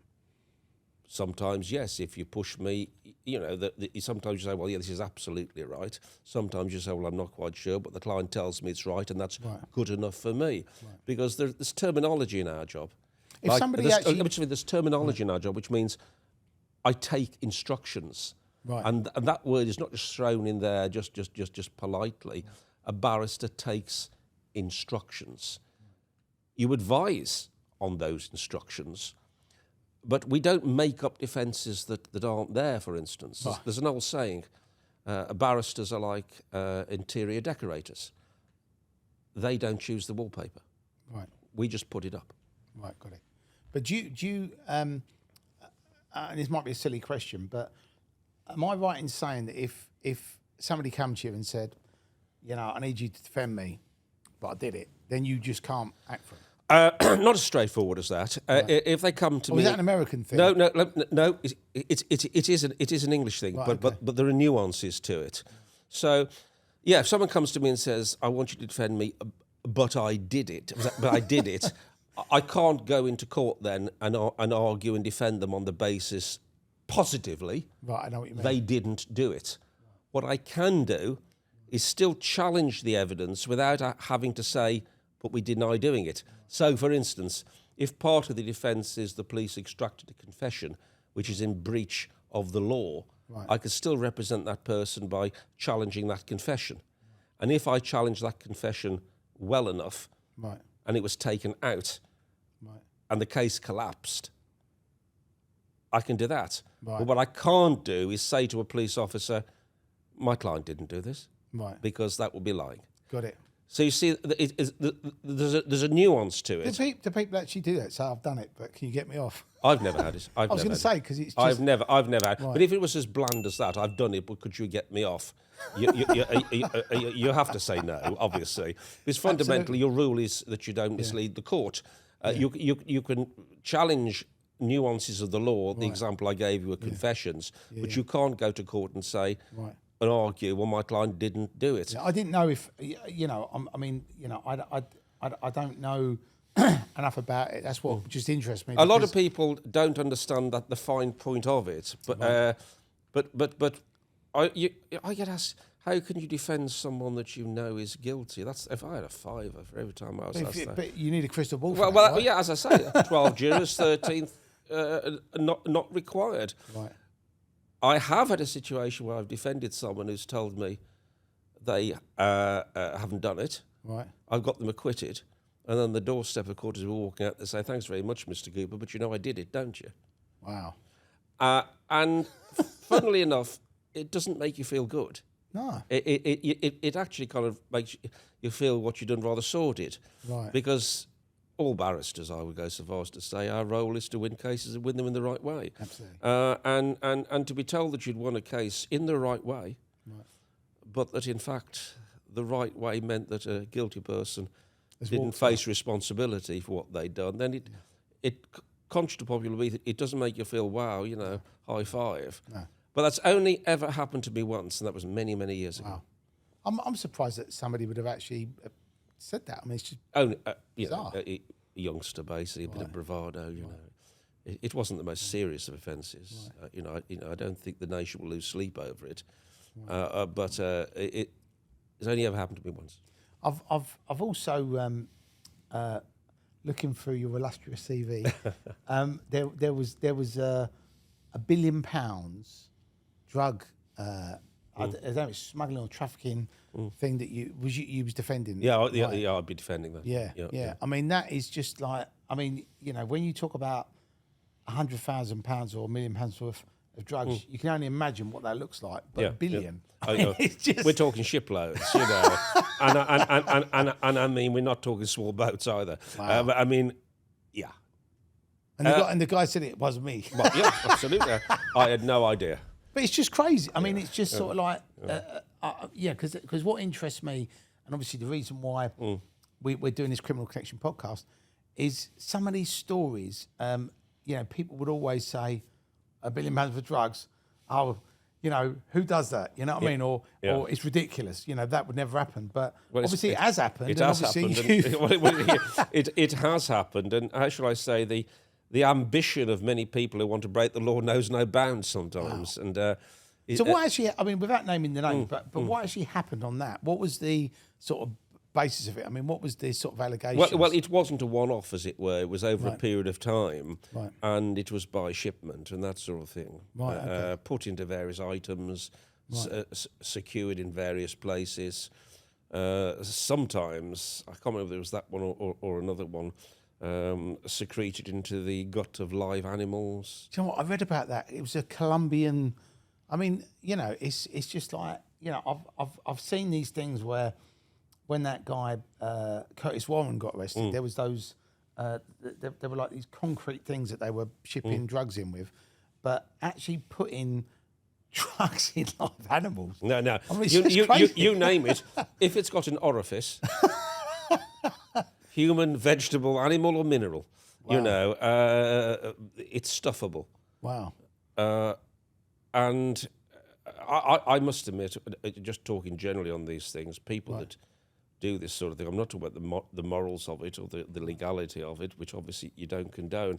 Sometimes, yes, if you push me, you know, sometimes you say, well, yeah, this is absolutely right. Sometimes you say, well, I'm not quite sure, but the client tells me it's right, and that's good enough for me. Right. Because there's terminology in our job. If somebody there's terminology in our job, which means I take instructions. Right. And that word is not just thrown in there just politely. A barrister takes instructions. You advise on those instructions, but we don't make up defences that aren't there, for instance. There's an old saying, barristers are like interior decorators. They don't choose the wallpaper. Right. We just put it up. Right, got it. But do you and this might be a silly question, but am I right in saying that if somebody came to you and said, you know, I need you to defend me, but I did it, then you just can't act for it. Not as straightforward as that. If they come to me, Was that an American thing? No. It is an English thing, Right, but there are nuances to it. So, yeah, if someone comes to me and says, "I want you to defend me," but I did it. I can't go into court then and argue and defend them on the basis positively. Right, I know what you mean. They didn't do it. What I can do is still challenge the evidence without having to say, "But we deny doing it." So, for instance, if part of the defence is the police extracted a confession, which is in breach of the law, right. I could still represent that person by challenging that confession. And if I challenge that confession well enough, right. and it was taken out, Right. and the case collapsed, I can do that. Right. But what I can't do is say to a police officer, "My client didn't do this," Right. because that would be lying. Got it. So you see, there's a nuance to it. Do people actually do that? So I've done it, but can you get me off? I've never had it. I was going to say, because it's just... I've never had. Right. But if it was as bland as that, I've done it. But could you get me off? You have to say no, obviously, because fundamentally your rule is that you don't mislead the court. You can challenge nuances of the law. The example I gave you were confessions, but you can't go to court and say. Right. And argue, well, my client didn't do it. I didn't know if, I don't know enough about it. That's what just interests me. A lot of people don't understand that the fine point of it, but I get asked, how can you defend someone that you know is guilty? That's if I had a fiver for every time I was asked that. But you need a crystal ball. Well, for that, right? yeah, as I say, 12 jurors, 13th not required. Right. I have had a situation where I've defended someone who's told me they haven't done it. Right. I've got them acquitted, and then the doorstep of court as we're walking out, they say, "Thanks very much, Mr. Cooper, but you know I did it, don't you?" Wow. And funnily enough, it doesn't make you feel good. No. It actually kind of makes you feel what you've done rather sordid. Right. Because all barristers, I would go so far as to say, our role is to win cases and win them in the right way. Absolutely. And to be told that you'd won a case in the right way, Right. but that in fact the right way meant that a guilty person It's didn't walked face responsibility for what they'd done, then it contrary to popular belief, it doesn't make you feel, wow, high five. No. But that's only ever happened to me once, and that was many, many years ago. Wow. I'm surprised that somebody would have actually said that. I mean, it's just Only, bizarre. a youngster, basically, a bit of bravado, It wasn't the most serious of offences. Right. I don't think the nation will lose sleep over it. Right. But it's only ever happened to me once. I've also looking through your illustrious CV. there was £1 billion drug. I don't know, it's smuggling or trafficking thing that you was defending. Yeah, right? I'd be defending that. Yeah. I mean, that is just like, when you talk about £100,000 or £1 million worth of drugs, you can only imagine what that looks like. But $1 billion, it's just... We're talking shiploads, and I mean, we're not talking small boats either. Wow. But I mean, yeah. And the guy said it wasn't me. Well, yeah, absolutely. I had no idea. But it's just crazy. I mean, it's just sort of like, because what interests me, and obviously the reason why we're doing this Criminal Connection podcast, is some of these stories, people would always say, £1 billion for drugs, who does that? You know what I mean? Or it's ridiculous. That would never happen. But obviously it has happened. It has happened. It has happened. And how shall I say, the ambition of many people who want to break the law knows no bounds sometimes. Wow. And so what actually, without naming the name, but what actually happened on that? What was the sort of basis of it? I mean, what was the sort of allegations? Well, it wasn't a one-off, as it were. It was over a period of time, right. And it was by shipment and that sort of thing. Right, okay. Put into various items, right. Secured in various places. Sometimes, I can't remember if it was that one or another one, secreted into the gut of live animals. Do you know what? I read about that. It was a Colombian... I mean, it's just like, I've seen these things where when that guy, Curtis Warren, got arrested, there was those, there were like these concrete things that they were shipping drugs in with, but actually putting drugs in live animals. No. I mean, you name it. If it's got an orifice, human, vegetable, animal, or mineral. Wow. You know, it's stuffable. Wow. And I must admit, just talking generally on these things, people that do this sort of thing, I'm not talking about the morals of it or the legality of it, which obviously you don't condone,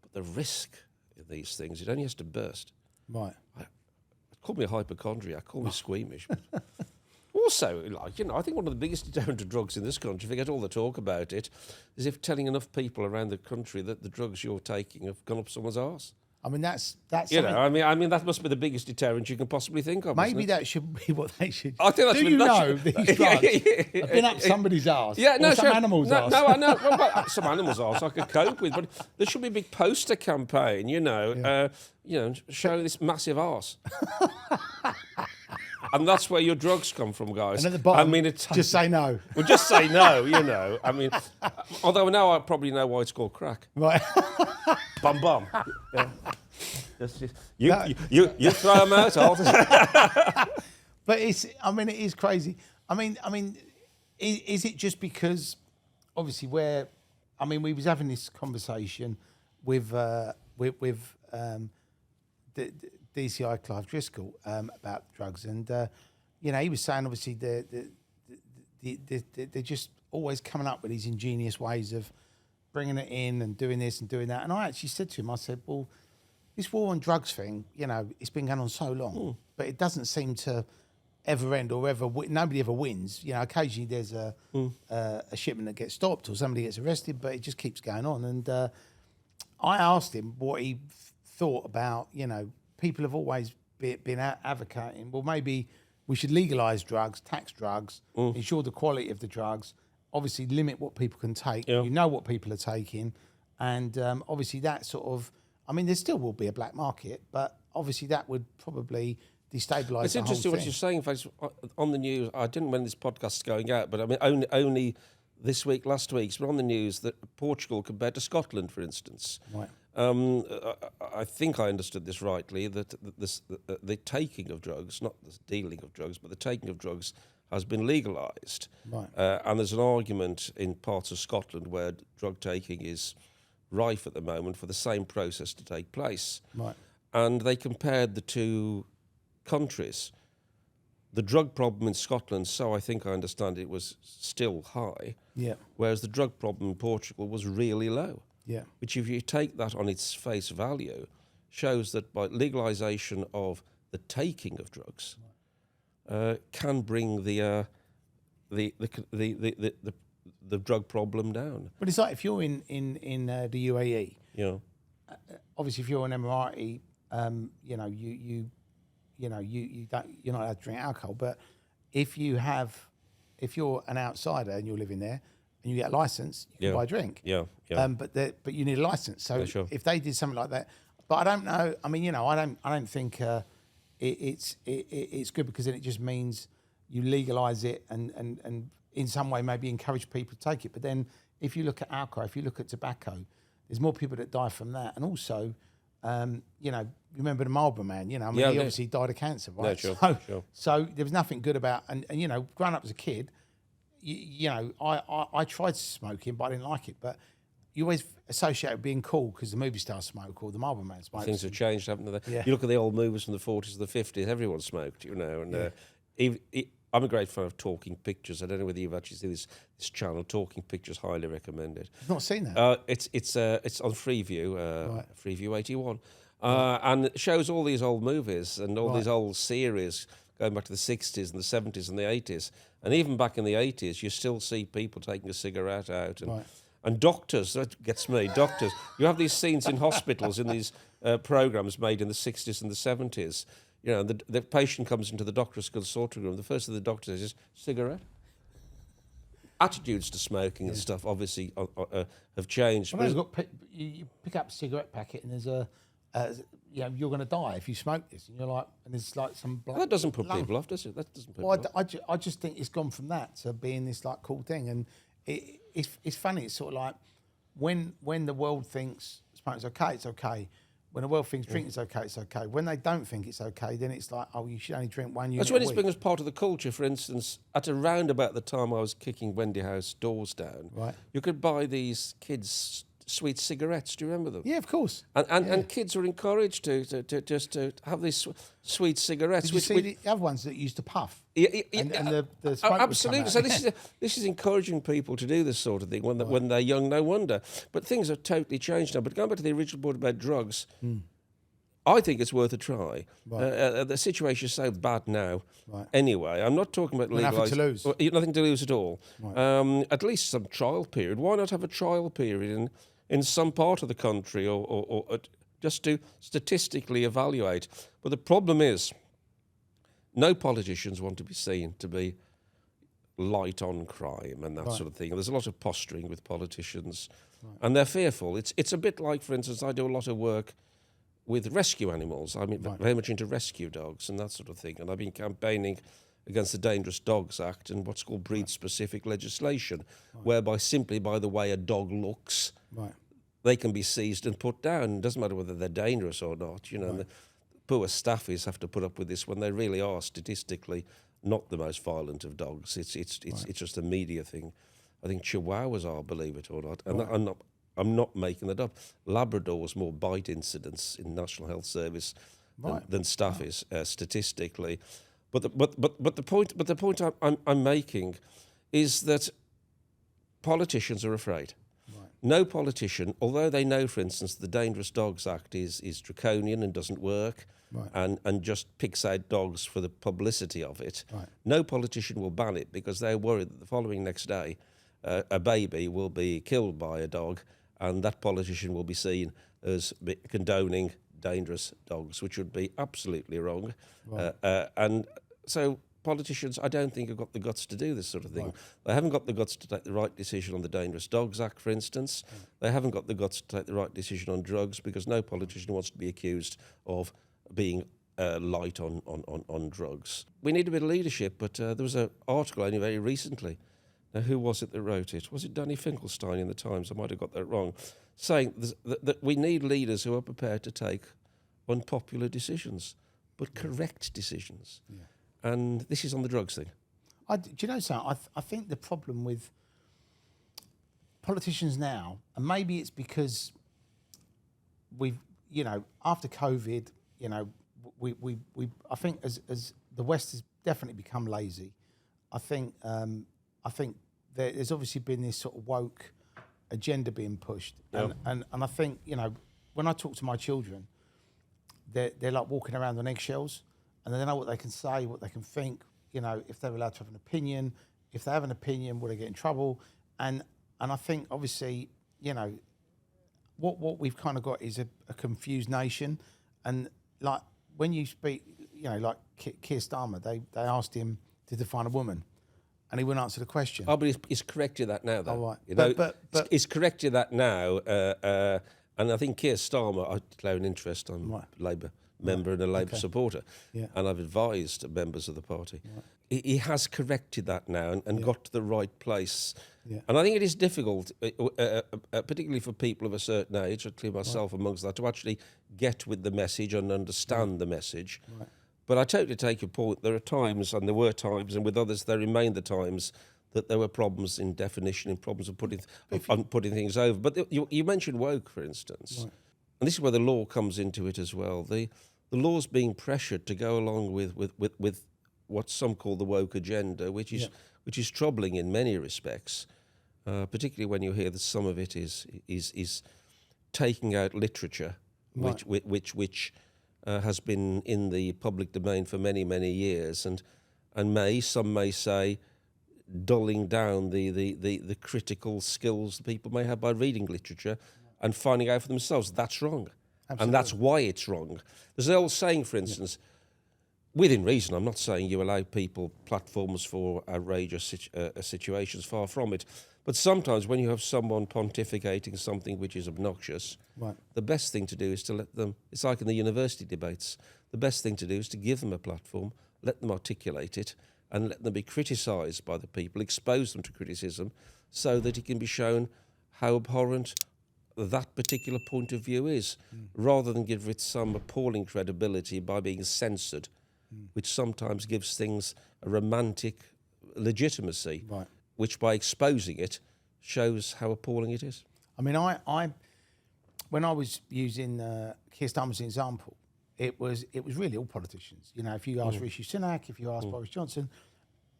but the risk in these things, it only has to burst. Right. Call me a hypochondriac, call me squeamish. But also, like, you know, I think one of the biggest deterrent to drugs in this country, forget all the talk about it, is if telling enough people around the country that the drugs you're taking have gone up someone's arse. I mean, that's You know, I mean, that must be the biggest deterrent you can possibly think of. maybe that should be what they should. I think that's Do what- you that know should- these drugs have been up somebody's arse? Yeah, no, or some sure. animal's arse. No, I know. Well, some animals' arse I could cope with, but there should be a big poster campaign, you know, showing this massive arse. And that's where your drugs come from, guys. And at the bottom, I mean, it's just say no. Well, just say no, you know. I mean, although now I probably know why it's called crack. Right. Bum bum. Yeah. You throw them out all the time. But it is crazy. I mean, is it just because, obviously, we was having this conversation with the DCI Clive Driscoll about drugs, and you know, he was saying obviously they're just always coming up with these ingenious ways of bringing it in and doing this and doing that. And I actually said to him, I said, well, this war on drugs thing, you know, it's been going on so long, but it doesn't seem to ever end or nobody ever wins. You know, occasionally there's a shipment that gets stopped or somebody gets arrested, but it just keeps going on. And I asked him what he thought about, you know, people have always been advocating, well, maybe we should legalise drugs, tax drugs, ensure the quality of the drugs, obviously limit what people can take. Yeah. You know what people are taking. And obviously that sort of, I mean, there still will be a black market, but obviously that would probably destabilise It's the whole interesting what thing. you're saying, in fact, on the news. I didn't know when this podcast is going out, but I mean, only this week, last week, it's been on the news that Portugal compared to Scotland, for instance. Right. I think I understood this rightly, that the taking of drugs, not the dealing of drugs, but the taking of drugs has been legalised. Right. And there's an argument in parts of Scotland where drug taking is rife at the moment for the same process to take place. Right. And they compared the two countries. The drug problem in Scotland, so I think I understand it, was still high, Yeah. whereas the drug problem in Portugal was really low. Yeah. Which, if you take that on its face value, shows that by legalisation of the taking of drugs, can bring the drug problem down. But it's like if you're in the UAE, You know, obviously if you're an Emirati, you know, you don't, you're not allowed to drink alcohol. But if you're an outsider and you're living there and you get a license, you can buy a drink. Yeah. But you need a license. So Yeah, sure. if they did something like that, but I don't know. I mean, you know, I don't think it's good, because then it just means you legalise it and in some way maybe encourage people to take it. But then if you look at alcohol, if you look at tobacco, there's more people that die from that. And also, you know, remember the Marlboro Man, you know, I mean, he obviously died of cancer, right? Yeah, sure, sure. So there was nothing good about, and you know, growing up as a kid, you know, I tried smoking, but I didn't like it. But you always associate it being cool because the movie stars smoke or the Marlboro Man smokes. Things have changed, haven't they? Yeah. You look at the old movies from the 40s and the 50s, everyone smoked, you know. And I'm a great fan of Talking Pictures. I don't know whether you've actually seen this channel, Talking Pictures, highly recommended. I've not seen that. It's on Freeview, Right. Freeview 81. And it shows all these old movies and all these old series going back to the 60s and the 70s and the 80s. And even back in the 80s, you still see people taking a cigarette out. And, and doctors, that gets me, doctors. You have these scenes in hospitals in these programmes made in the 60s and the 70s. You know, the patient comes into the doctor's consulting room. The first thing the doctor says is, cigarette? Attitudes to smoking and stuff obviously have changed. Well, you pick up a cigarette packet and there's you know, you're going to die if you smoke this, and you're like, and there's like some black. That doesn't put lump. people off, does it? That doesn't put Well, people off. I just think it's gone from that to being this like cool thing, and it's funny. It's sort of like when the world thinks smoking's okay, it's okay. when the world thinks drinking's okay, it's okay. When they don't think it's okay, then it's like, oh, you should only drink one unit That's when a it's week. been as part of the culture. For instance, at around about the time I was kicking Wendy House doors down, Right. you could buy these kids' sweet cigarettes. Do you remember them? Yeah, of course. And kids were encouraged to have these sweet cigarettes. Did you see the other ones that used to puff? And the smoke would come absolutely. out. So this is encouraging people to do this sort of thing when they're young. No wonder. But things have totally changed now. But going back to the original point about drugs, I think it's worth a try. Right. The situation is so bad now. Right. Anyway, I'm not talking about Nothing to lose. Nothing to lose at all. Right. At least some trial period. Why not have a trial period in some part of the country, or just to statistically evaluate? But the problem is, no politicians want to be seen to be light on crime and that sort of thing. And there's a lot of posturing with politicians, and they're fearful. It's a bit like, for instance, I do a lot of work with rescue animals. I'm very much into rescue dogs and that sort of thing. And I've been campaigning against the Dangerous Dogs Act and what's called breed-specific legislation, whereby simply by the way a dog looks, they can be seized and put down. It doesn't matter whether they're dangerous or not. And the poor staffies have to put up with this when they really are statistically not the most violent of dogs. It's just a media thing. I think Chihuahuas are, believe it or not, and I'm not making that up. Labradors more bite incidents in National Health Service than staffies statistically. But the point I'm making is that politicians are afraid. No politician, although they know, for instance, the Dangerous Dogs Act is draconian and doesn't work, and just picks out dogs for the publicity of it, no politician will ban it because they're worried that the following next day a baby will be killed by a dog, and that politician will be seen as condoning dangerous dogs, which would be absolutely wrong. And so politicians, I don't think, have got the guts to do this sort of thing. They haven't got the guts to take the right decision on the Dangerous Dogs Act, for instance. They haven't got the guts to take the right decision on drugs, because no politician wants to be accused of being light on drugs. We need a bit of leadership, but there was an article only very recently. Now, who was it that wrote it? Was it Danny Finkelstein in the Times? I might have got that wrong. Saying that we need leaders who are prepared to take unpopular decisions, but correct decisions. And this is on the drugs thing. Do you know something? I think the problem with politicians now, and maybe it's because we've, after COVID, we I think as the West has definitely become lazy. I think there's obviously been this sort of woke agenda being pushed, and I think when I talk to my children, they're like walking around on eggshells, and they don't know what they can say, what they can think. If they're allowed to have an opinion, if they have an opinion, will they get in trouble? And I think obviously what we've kind of got is a confused nation, and like when you speak, like Keir Starmer, they asked him to define a woman, and he wouldn't answer the question. Oh, but he's corrected that now, though. Oh, right. But he's corrected that now, and I think Keir Starmer, I declare an interest. I'm a Labour member and a Labour supporter, and I've advised members of the party. He has corrected that now and got to the right place. And I think it is difficult, particularly for people of a certain age, including myself amongst that, to actually get with the message and understand the message. But I totally take your point. There are times, and there were times, and with others there remain the times, that there were problems in definition and problems of putting things over. But you mentioned woke, for instance, and this is where the law comes into it as well. The law's being pressured to go along with what some call the woke agenda, which is troubling in many respects, particularly when you hear that some of it is taking out literature, which has been in the public domain for many, many years, and some may say, dulling down the critical skills people may have by reading literature and finding out for themselves that's wrong. Absolutely. And that's why it's wrong. There's an old saying, for instance, within reason, I'm not saying you allow people platforms for outrageous situations, far from it, but sometimes when you have someone pontificating something which is obnoxious, the best thing to do is to let them, it's like in the university debates, the best thing to do is to give them a platform, let them articulate it, and let them be criticised by the people, expose them to criticism, so that it can be shown how abhorrent that particular point of view is, rather than give it some appalling credibility by being censored, which sometimes gives things a romantic legitimacy, which by exposing it shows how appalling it is. I mean, I when I was using Keir Starmer as an example, it was really all politicians. You know, if you ask Rishi Sunak, if you ask Boris Johnson,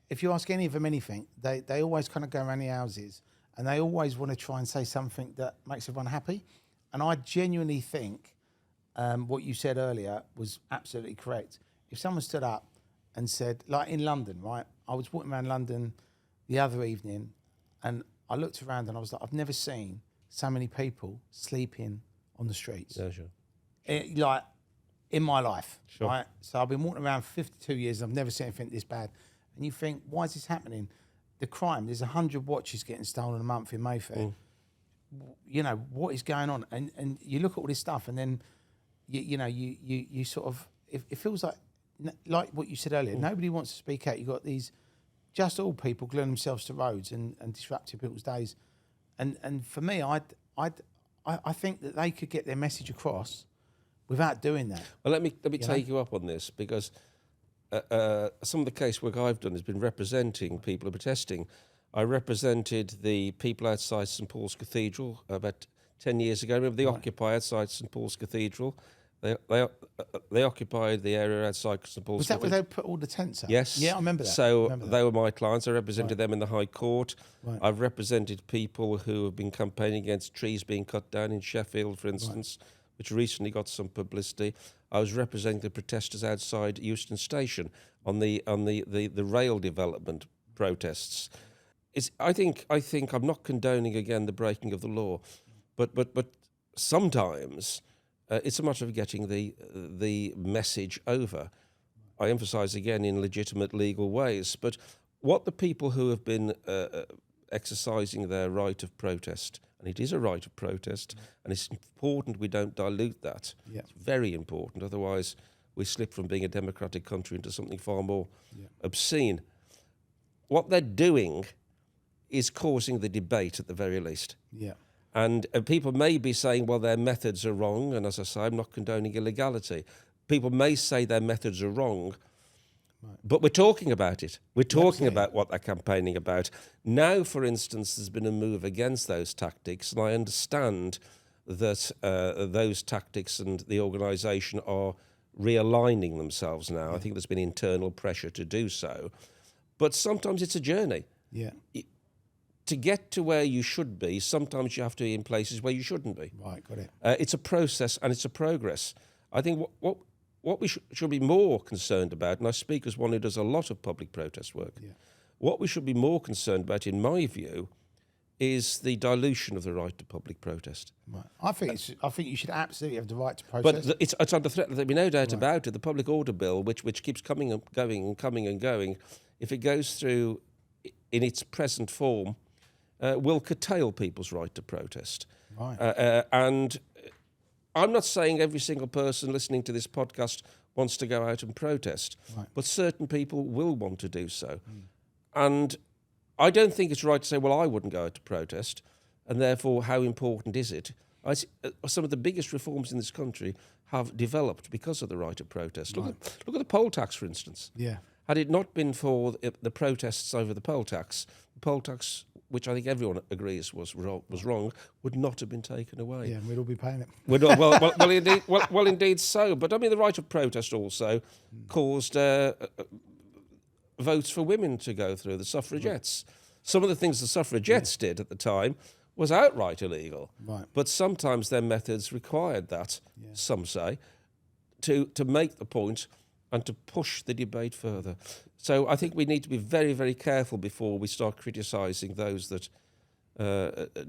if you ask any of them anything, they always kind of go around the houses and they always want to try and say something that makes everyone happy. And I genuinely think what you said earlier was absolutely correct. If someone stood up and said, like in London, right? I was walking around London the other evening and I looked around and I was like, I've never seen so many people sleeping on the streets. Yeah, sure. Like in my life, Sure. right? So I've been walking around for 52 years and I've never seen anything this bad. And you think, why is this happening? The crime, there's 100 watches getting stolen a month in Mayfair. You know, what is going on? And you look at all this stuff and then, you sort of, it feels like what you said earlier, nobody wants to speak out. You've got these just all people gluing themselves to roads and disrupting people's days. And for me, I think that they could get their message across without doing that. Well, let me take you up on this, because some of the casework I've done has been representing people who are protesting. I represented the people outside St Paul's Cathedral about 10 years ago. Remember the Occupy outside St Paul's Cathedral? They occupied the area outside St Paul's Cathedral. Was that where they put all the tents up? Yes. Yeah, I remember that. So they were my clients. I represented them in the High Court. Right. I've represented people who have been campaigning against trees being cut down in Sheffield, for instance, which recently got some publicity. I was representing the protesters outside Euston Station on the rail development protests. I think I'm not condoning again the breaking of the law, but sometimes it's a matter of getting the message over. I emphasise again in legitimate legal ways, but what the people who have been exercising their right of protest, and it is a right of protest, and it's important we don't dilute that. Yeah. It's very important, otherwise we slip from being a democratic country into something far more obscene. What they're doing is causing the debate at the very least. Yeah. And people may be saying, well, their methods are wrong, and as I say, I'm not condoning illegality. People may say their methods are wrong, but we're talking about it. We're talking about what they're campaigning about. Now, for instance, there's been a move against those tactics, and I understand that those tactics and the organisation are realigning themselves now. I think there's been internal pressure to do so. But sometimes it's a journey. Yeah. To get to where you should be, sometimes you have to be in places where you shouldn't be. Right, got it. It's a process and it's a progress. I think what we should be more concerned about, and I speak as one who does a lot of public protest work, what we should be more concerned about, in my view, is the dilution of the right to public protest. Right. I think you should absolutely have the right to protest. But it's under threat. There'll be no doubt about it. The public order bill, which keeps coming and going and coming and going, if it goes through in its present form, will curtail people's right to protest. Right. And I'm not saying every single person listening to this podcast wants to go out and protest, but certain people will want to do so. And I don't think it's right to say, well, I wouldn't go out to protest, and therefore how important is it? Some of the biggest reforms in this country have developed because of the right of protest. Look at the poll tax, for instance. Yeah. Had it not been for the protests over the poll tax, which I think everyone agrees was wrong, would not have been taken away. Yeah, and we'd all be paying it. Well, indeed so. But I mean, the right of protest also caused votes for women to go through, the suffragettes. Some of the things the suffragettes did at the time was outright illegal. Right. But sometimes their methods required that, some say, to make the point and to push the debate further. So I think we need to be very, very careful before we start criticising those that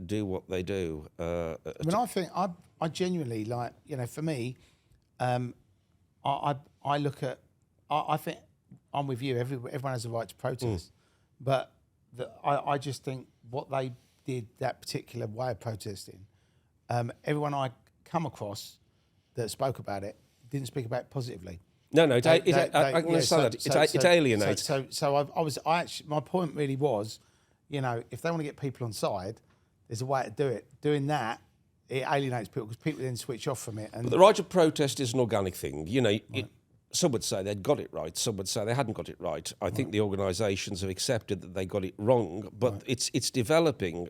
do what they do. I think I genuinely, like, for me, I look at, I think I'm with you, everyone has a right to protest, but I just think what they did, that particular way of protesting, everyone I come across that spoke about it didn't speak about it positively. No, I can understand that. It alienates. So my point really was, if they want to get people on side, there's a way to do it. Doing that, it alienates people because people then switch off from it. And But the right of protest is an organic thing. You know, some would say they'd got it right. Some would say they hadn't got it right. I think the organisations have accepted that they got it wrong, but it's developing,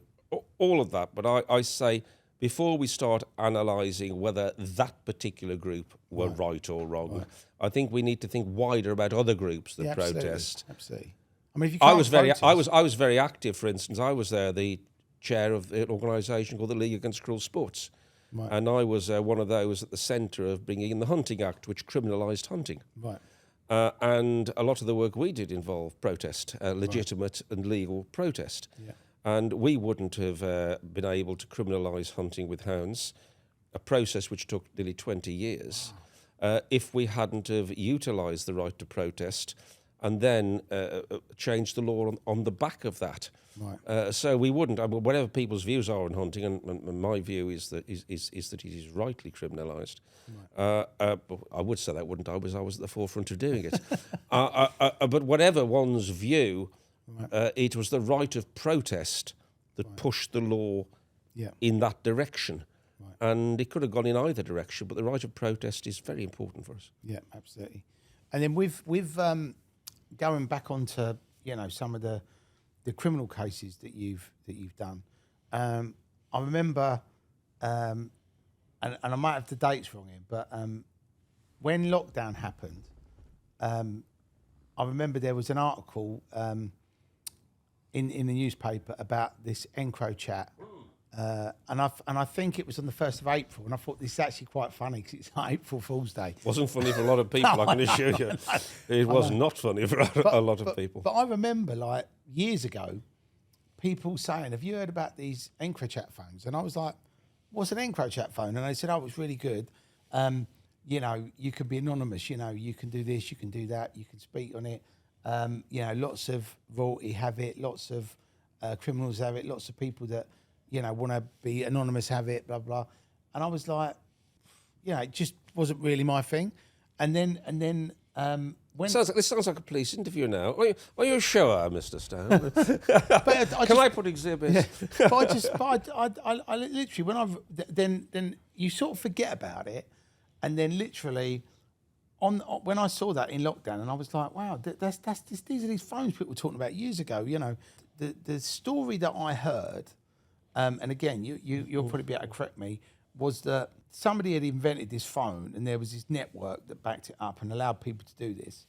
all of that. But I say, before we start analysing whether that particular group were right or wrong, I think we need to think wider about other groups that protest. Absolutely. I mean, if you I can't was very, protest- I was very active. For instance, I was the chair of an organisation called the League Against Cruel Sports, and I was one of those at the centre of bringing in the Hunting Act, which criminalised hunting. Right. And a lot of the work we did involved protest, legitimate and legal protest. Yeah. And we wouldn't have been able to criminalise hunting with hounds, a process which took nearly 20 years, if we hadn't have utilised the right to protest and then changed the law on the back of that. Right. So we wouldn't. I mean, whatever people's views are on hunting, and my view is that it is rightly criminalised. Right. I would say that, wouldn't I? I was at the forefront of doing it. But whatever one's view, it was the right of protest that pushed the law in that direction. Right. And it could have gone in either direction, but the right of protest is very important for us. Yeah, absolutely. And then with going back onto some of the criminal cases that you've done, I remember, and I might have the dates wrong here, but when lockdown happened, I remember there was an article in the newspaper about this EncroChat. And I think it was on the 1st of April, and I thought this is actually quite funny because it's April Fool's Day. Wasn't funny for a lot of people, I can assure you. It was not funny for a lot of people. But I remember, like, years ago, people saying, have you heard about these EncroChat phones? And I was like, what's an EncroChat phone? And they said, oh, it's really good. You can be anonymous, you can do this, you can do that, you can speak on it. Lots of royalty have it, lots of criminals have it, lots of people that want to be anonymous, have it, blah, blah. And I was like, it just wasn't really my thing. And then when... This sounds like a police interview now. Are you sure, Mr. Stone? Can I put exhibits? Yeah, but I literally, when then you sort of forget about it. And then literally, when I saw that in lockdown, and I was like, wow, these are these phones people were talking about years ago. The story that I heard, and again, you'll probably be able to correct me, was that somebody had invented this phone and there was this network that backed it up and allowed people to do this.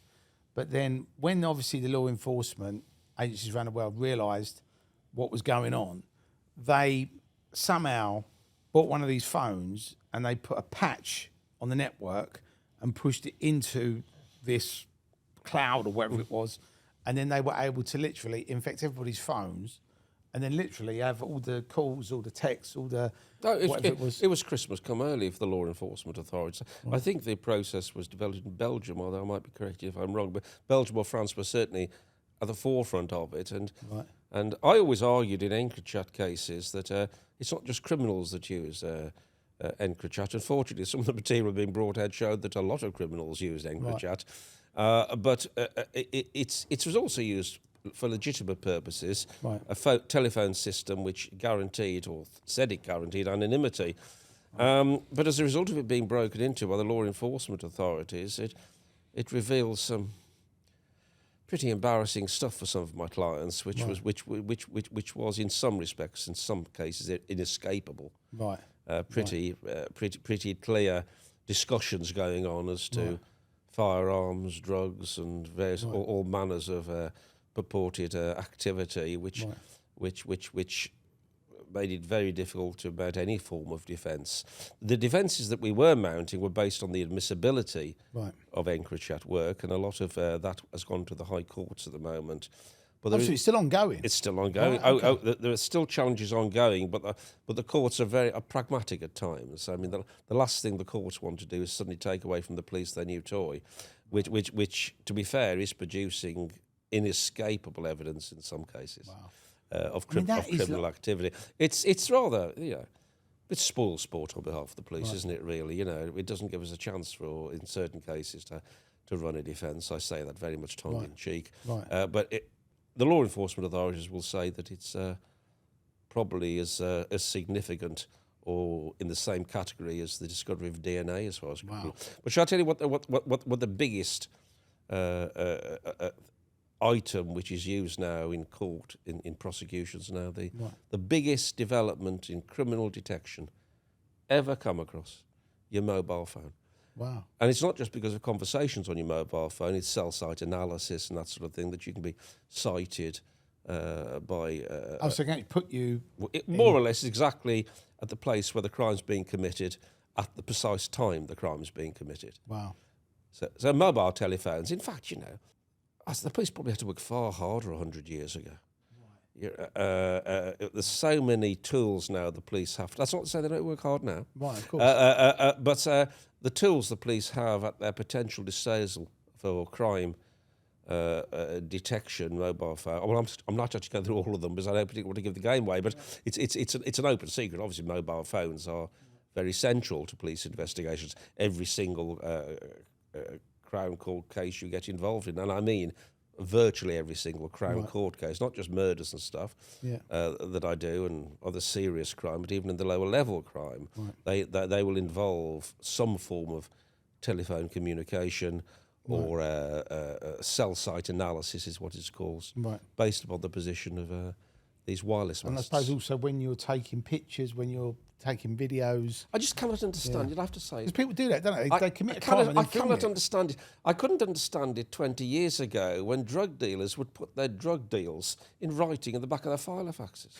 But then when obviously the law enforcement agencies around the world realised what was going on, they somehow bought one of these phones and they put a patch on the network and pushed it into this cloud or whatever it was. And then they were able to literally infect everybody's phones and then literally have all the calls, all the texts, all the whatever it was. It was Christmas come early for the law enforcement authorities. Right. I think the process was developed in Belgium, although I might be corrected if I'm wrong, but Belgium or France were certainly at the forefront of it. And I always argued in EncroChat cases that it's not just criminals that use EncroChat. Unfortunately, some of the material being brought out showed that a lot of criminals used EncroChat. But it was also used for legitimate purposes, a telephone system which guaranteed, or said it guaranteed, anonymity. But as a result of it being broken into by the law enforcement authorities, it reveals some pretty embarrassing stuff for some of my clients, which was in some respects, in some cases, inescapable. Pretty clear discussions going on as to firearms, drugs, and various all manners of purported activity, which made it very difficult to mount any form of defence. The defences that we were mounting were based on the admissibility of EncroChat work, and a lot of that has gone to the High Courts at the moment. But it's still ongoing. It's still ongoing. There are still challenges ongoing, but the courts are pragmatic at times. I mean, the last thing the courts want to do is suddenly take away from the police their new toy, which to be fair, is producing inescapable evidence in some cases of criminal activity. It's rather, it's spoil sport on behalf of the police, isn't it? Really, it doesn't give us a chance in certain cases to run a defence. I say that very much tongue in cheek, but the law enforcement authorities will say that it's probably as significant or in the same category as the discovery of DNA, as far as criminal. But shall I tell you what the biggest item which is used now in court, in prosecutions now, the biggest development in criminal detection ever come across? Your mobile phone. Wow. And it's not just because of conversations on your mobile phone, it's cell site analysis and that sort of thing, that you can be cited by... so can it put you... more or less exactly at the place where the crime's being committed at the precise time the crime's being committed. Wow. So mobile telephones, in fact, you know, the police probably had to work far harder 100 years ago. There's so many tools now the police have. That's not to say they don't work hard now. Right, of course. But the tools the police have at their potential disposal for crime detection, mobile phone. Well, I'm not actually going through all of them because I don't particularly want to give the game away. But it's an open secret. Obviously, mobile phones are very central to police investigations. Every single Crown Court case you get involved in, and I mean virtually every single Crown Court case, not just murders and stuff that I do and other serious crime, but even in the lower level crime, they will involve some form of telephone communication or cell site analysis is what it's called, based upon the position of these wireless masts. And I suppose also when you're taking pictures, when you're taking videos. I just cannot understand it, I have to say. Because people do that, don't they? They commit a crime and I then film cannot it. understand it. I couldn't understand it 20 years ago when drug dealers would put their drug deals in writing in the back of their filofaxes.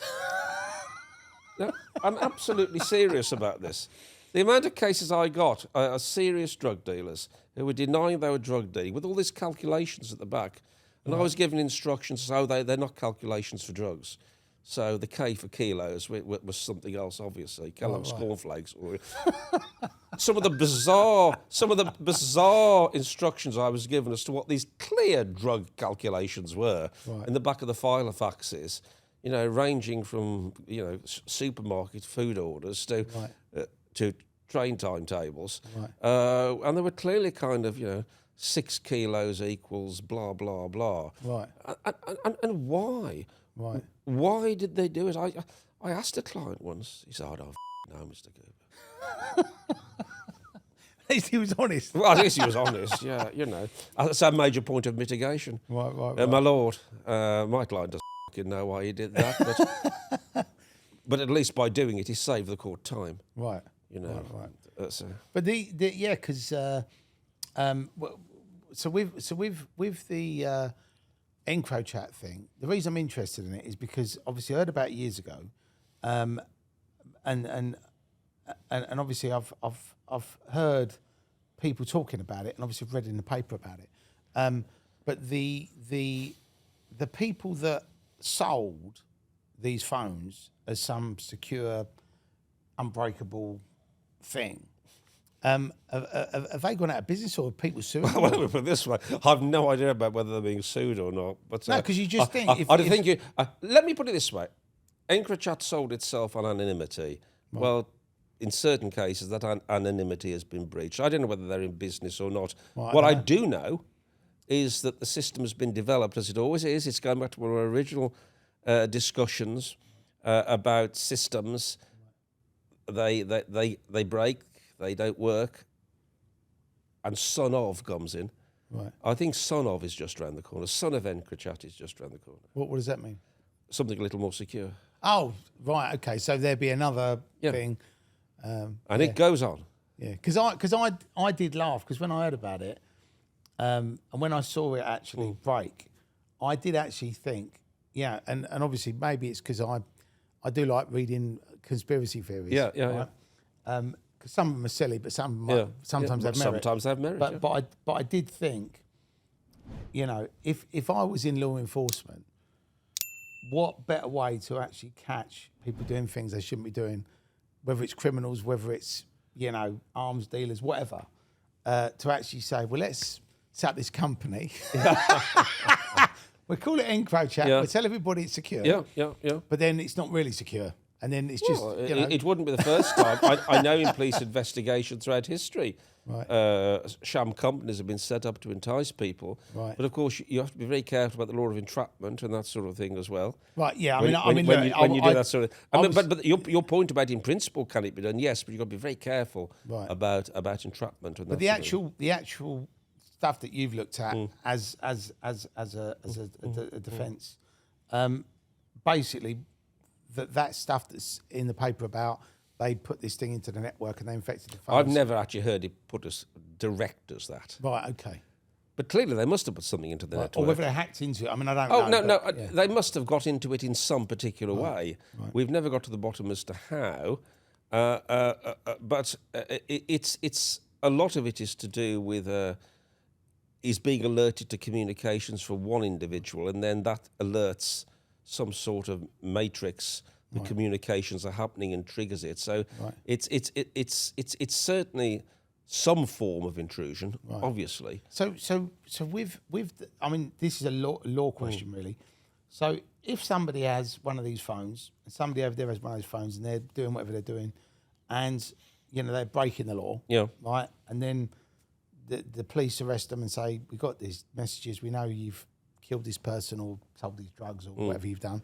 No, I'm absolutely serious about this. The amount of cases I got are serious drug dealers who were denying they were drug dealing with all these calculations at the back. And I was given instructions, so they're not calculations for drugs. So the K for kilos was something else, obviously. Kellogg's cornflakes. Some of the bizarre instructions I was given as to what these clear drug calculations were in the back of the filofaxes, you know, ranging from, you know, supermarket food orders to train timetables. And they were clearly kind of, you know, 6 kilos equals blah, blah, blah. Right. And why? Right. Why did they do it? I asked a client once. He said, I don't know, Mr. Cooper. At least he was honest. Well, at least he was honest, yeah, you know. That's a major point of mitigation. Right. My lord, my client doesn't fucking know why he did that, but at least by doing it, he saved the court time. Right. You know. Right. But because so with the EncroChat thing, the reason I'm interested in it is because obviously I heard about it years ago, and obviously I've heard people talking about it, and obviously I've read in the paper about it. But the people that sold these phones as some secure, unbreakable thing, have they gone out of business or have people sued? Well, let me put it this way: I have no idea about whether they're being sued or not. But no, because you just think. Let me put it this way: EncroChat sold itself on anonymity. Right. Well, in certain cases, that anonymity has been breached. I don't know whether they're in business or not. Right, what I do know is that the system has been developed as it always is. It's going back to our original discussions about systems. They break. They don't work, and son of comes in. Right. I think son of is just around the corner. Son of EncroChat is just around the corner. What does that mean? Something a little more secure. Oh, right. Okay. So there'd be another thing. And it goes on. Yeah. Because I did laugh because when I heard about it, and when I saw it actually break, I did actually think, and obviously maybe it's because I do like reading conspiracy theories. Yeah. Because some of them are silly, but sometimes have merit. Sometimes they have merit. But I did think, you know, if I was in law enforcement, what better way to actually catch people doing things they shouldn't be doing, whether it's criminals, whether it's, you know, arms dealers, whatever, to actually say, well, let's set up this company. We call it EncroChat. We tell everybody it's secure. Yeah. But then it's not really secure. And then it's just, Well, you know. it wouldn't be the first time. I know in police investigation throughout history, sham companies have been set up to entice people. Right. But of course, you have to be very careful about the law of entrapment and that sort of thing as well. Right, yeah. When you do that sort of... But your point about in principle, can it be done? Yes, but you've got to be very careful about entrapment and that But the actual stuff that you've looked at as a defence, basically, that stuff that's in the paper about they put this thing into the network and they infected the phones. I've never actually heard it put as direct as that. Right, okay. But clearly they must have put something into the network. Or whether they hacked into it. I mean, I don't know. No. They must have got into it in some particular way. Right. We've never got to the bottom as to how. But it's a lot of it is to do with is being alerted to communications from one individual, and then that alerts some sort of matrix. The communications are happening and triggers it. So it's certainly some form of intrusion, obviously. So with I mean, this is a law question really. So if somebody has one of these phones, somebody over there has one of those phones, and they're doing whatever they're doing, and they're breaking the law, right? And then the police arrest them and say, "We got these messages. We know you've killed this person or sold these drugs or whatever you've done."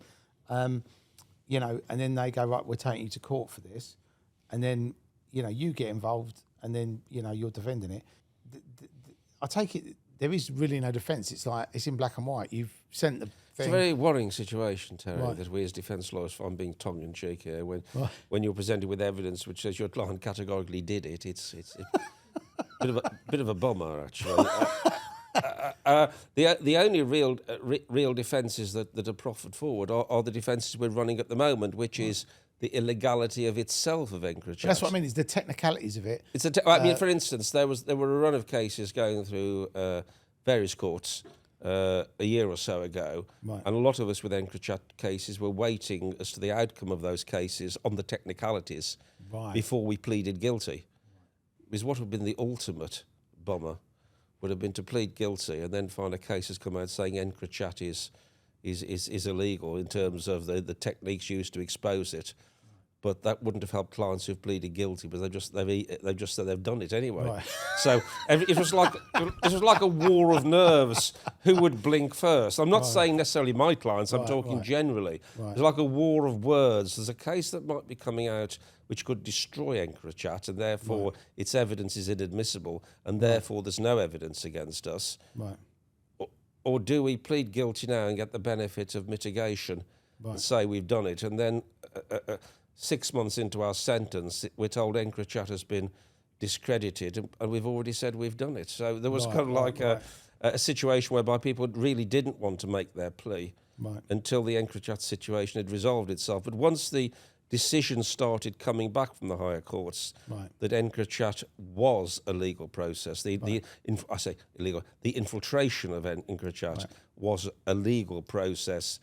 And then they go, "Right, we're taking you to court for this," and then you get involved, and then you're defending it. I take it there is really no defence. It's like it's in black and white. You've sent the thing. It's a very worrying situation, Terry, that we as defence lawyers find being tongue-in-cheek here when you're presented with evidence which says your client categorically did it. It's a bit of a bummer, actually. The only real defences that are proffered forward are the defences we're running at the moment, which is the illegality of itself of EncroChat. That's what I mean. Is the technicalities of it. I mean, for instance, there were a run of cases going through various courts a year or so ago, and a lot of us with EncroChat cases were waiting as to the outcome of those cases on the technicalities before we pleaded guilty. Because what would have been the ultimate bummer would have been to plead guilty and then find a case has come out saying EncroChat is illegal in terms of the techniques used to expose it. But that wouldn't have helped clients who've pleaded guilty, but they've just said they've done it anyway. Right. So it was like a war of nerves. Who would blink first? I'm not saying necessarily my clients. I'm talking generally. Right. It's like a war of words. There's a case that might be coming out which could destroy EncroChat, and therefore its evidence is inadmissible, and therefore there's no evidence against us. Right. Or do we plead guilty now and get the benefit of mitigation and say we've done it, and then 6 months into our sentence, we're told EncroChat has been discredited, and we've already said we've done it. So there was kind of like a situation whereby people really didn't want to make their plea until the EncroChat situation had resolved itself. But once the decision started coming back from the higher courts that EncroChat was a legal process, I say illegal, the infiltration of EncroChat was a legal process,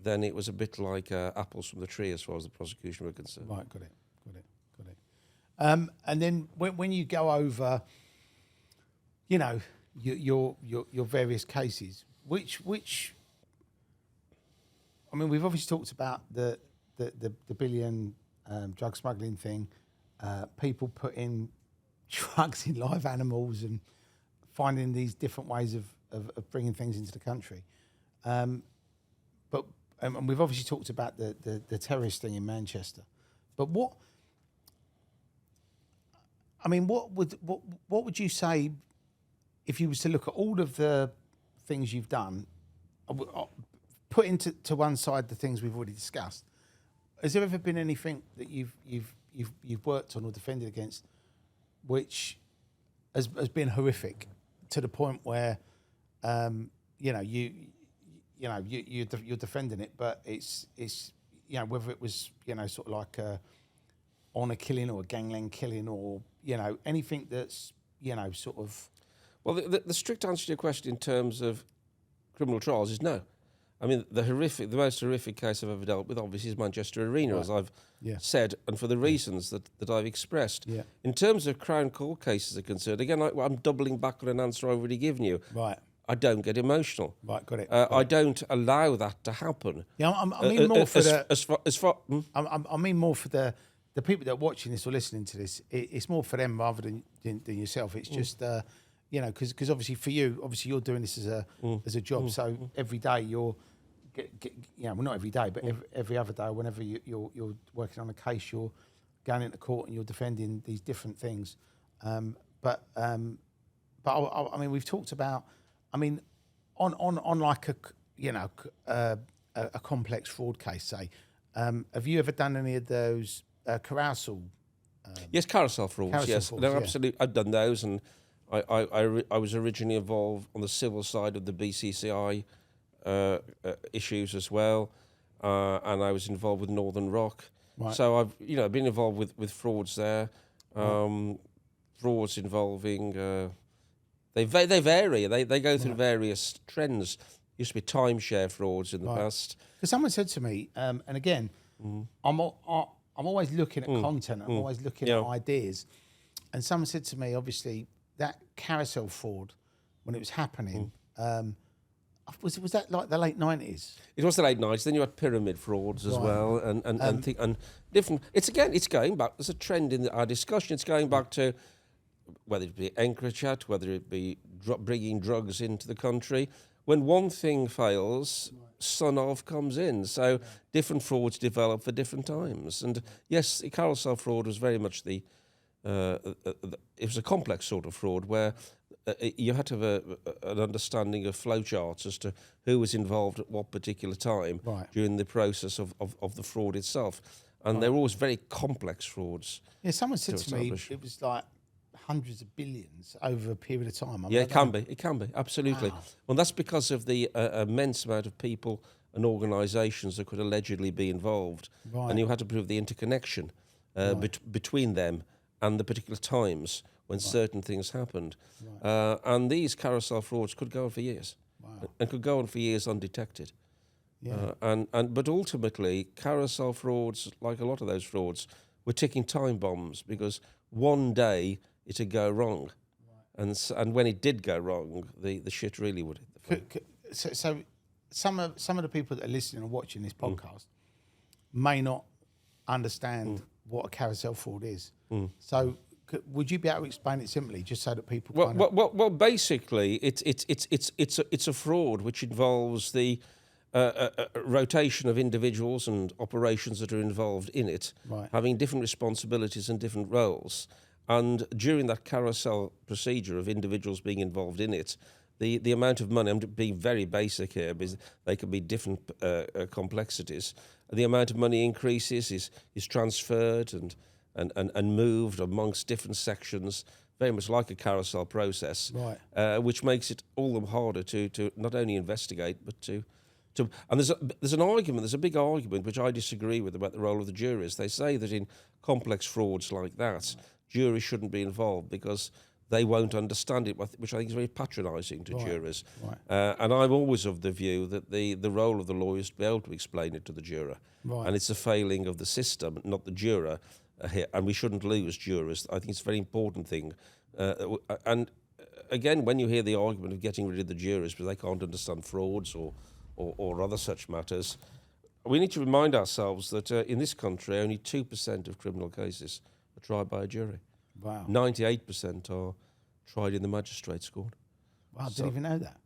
then it was a bit like apples from the tree as far as the prosecution were concerned. Right, got it. And then when you go over, your various cases, which I mean, we've obviously talked about the billion drug smuggling thing, people putting drugs in live animals and finding these different ways of bringing things into the country. But we've obviously talked about the terrorist thing in Manchester. But what would you say if you was to look at all of the things you've done, put into one side the things we've already discussed? Has there ever been anything that you've worked on or defended against which has been horrific to the point where you're defending it, but it's whether it was sort of like a honour killing or a gangland killing or anything that's sort of. Well, the strict answer to your question in terms of criminal trials is no. I mean, the most horrific case I've ever dealt with, obviously, is Manchester Arena, as I've said, and for the reasons that I've expressed. Yeah. In terms of Crown Court cases are concerned, again, I'm doubling back on an answer I've already given you. Right. I don't get emotional. Right, got it. I don't allow that to happen. Yeah, I mean more for I mean more for the people that are watching this or listening to this. It's more for them rather than yourself. It's just you know, because obviously for you, obviously you're doing this as a job. So every day you're you know, well, not every day, but every other day, whenever you're working on a case, you're going into court and you're defending these different things. But I mean, we've talked about, I mean, on like a complex fraud case, say, have you ever done any of those carousel? Yes, carousel frauds. Yes, no, absolutely. I've done those, and I was originally involved on the civil side of the BCCI issues as well, and I was involved with Northern Rock. Right. So I've been involved with frauds there. Frauds involving they vary. They go through various trends. Used to be timeshare frauds in the past. Because someone said to me, and again, I'm always looking at content. I'm always looking at ideas. And someone said to me, obviously, that carousel fraud when it was happening. Was that like the late 90s? It was the late 90s. Then you had pyramid frauds as well, and different. It's going back. There's a trend in our discussion. It's going back to whether it be Encrochat, whether it be bringing drugs into the country. When one thing fails, son of comes in. So different frauds develop for different times. And yes, the carousel fraud was very much it was a complex sort of fraud where you had to have an understanding of flowcharts as to who was involved at what particular time during the process of the fraud itself. And they were always very complex frauds. Yeah, someone said to me it was like hundreds of billions over a period of time. It can be, absolutely. Wow. Well, that's because of the immense amount of people and organisations that could allegedly be involved. Right. And you had to prove the interconnection between them and the particular times when certain things happened. Right. And these carousel frauds could go on for years. Wow. And could go on for years undetected. Yeah. But ultimately, carousel frauds, like a lot of those frauds, were ticking time bombs because one day it'd go wrong. Right. And when it did go wrong, the shit really would hit the fan. So some of the people that are listening and watching this podcast may not understand what a carousel fraud is. So would you be able to explain it simply, just so that people? Well, basically, it's a fraud which involves the rotation of individuals and operations that are involved in it, having different responsibilities and different roles. And during that carousel procedure of individuals being involved in it, the amount of money, I'm being very basic here, because they can be different complexities. The amount of money increases, is transferred and moved amongst different sections, very much like a carousel process, which makes it all the harder to not only investigate, but to and there's an argument, there's a big argument which I disagree with about the role of the juries. They say that in complex frauds like that, juries shouldn't be involved because they won't understand it, which I think is very patronising to jurors. And I'm always of the view that the role of the lawyer is to be able to explain it to the juror. And it's a failing of the system, not the juror. And we shouldn't lose jurors. I think it's a very important thing. And again, when you hear the argument of getting rid of the jurors because they can't understand frauds or other such matters, we need to remind ourselves that in this country, only 2% of criminal cases are tried by a jury. Wow. 98% are tried in the magistrate's court. Wow, I didn't even know that.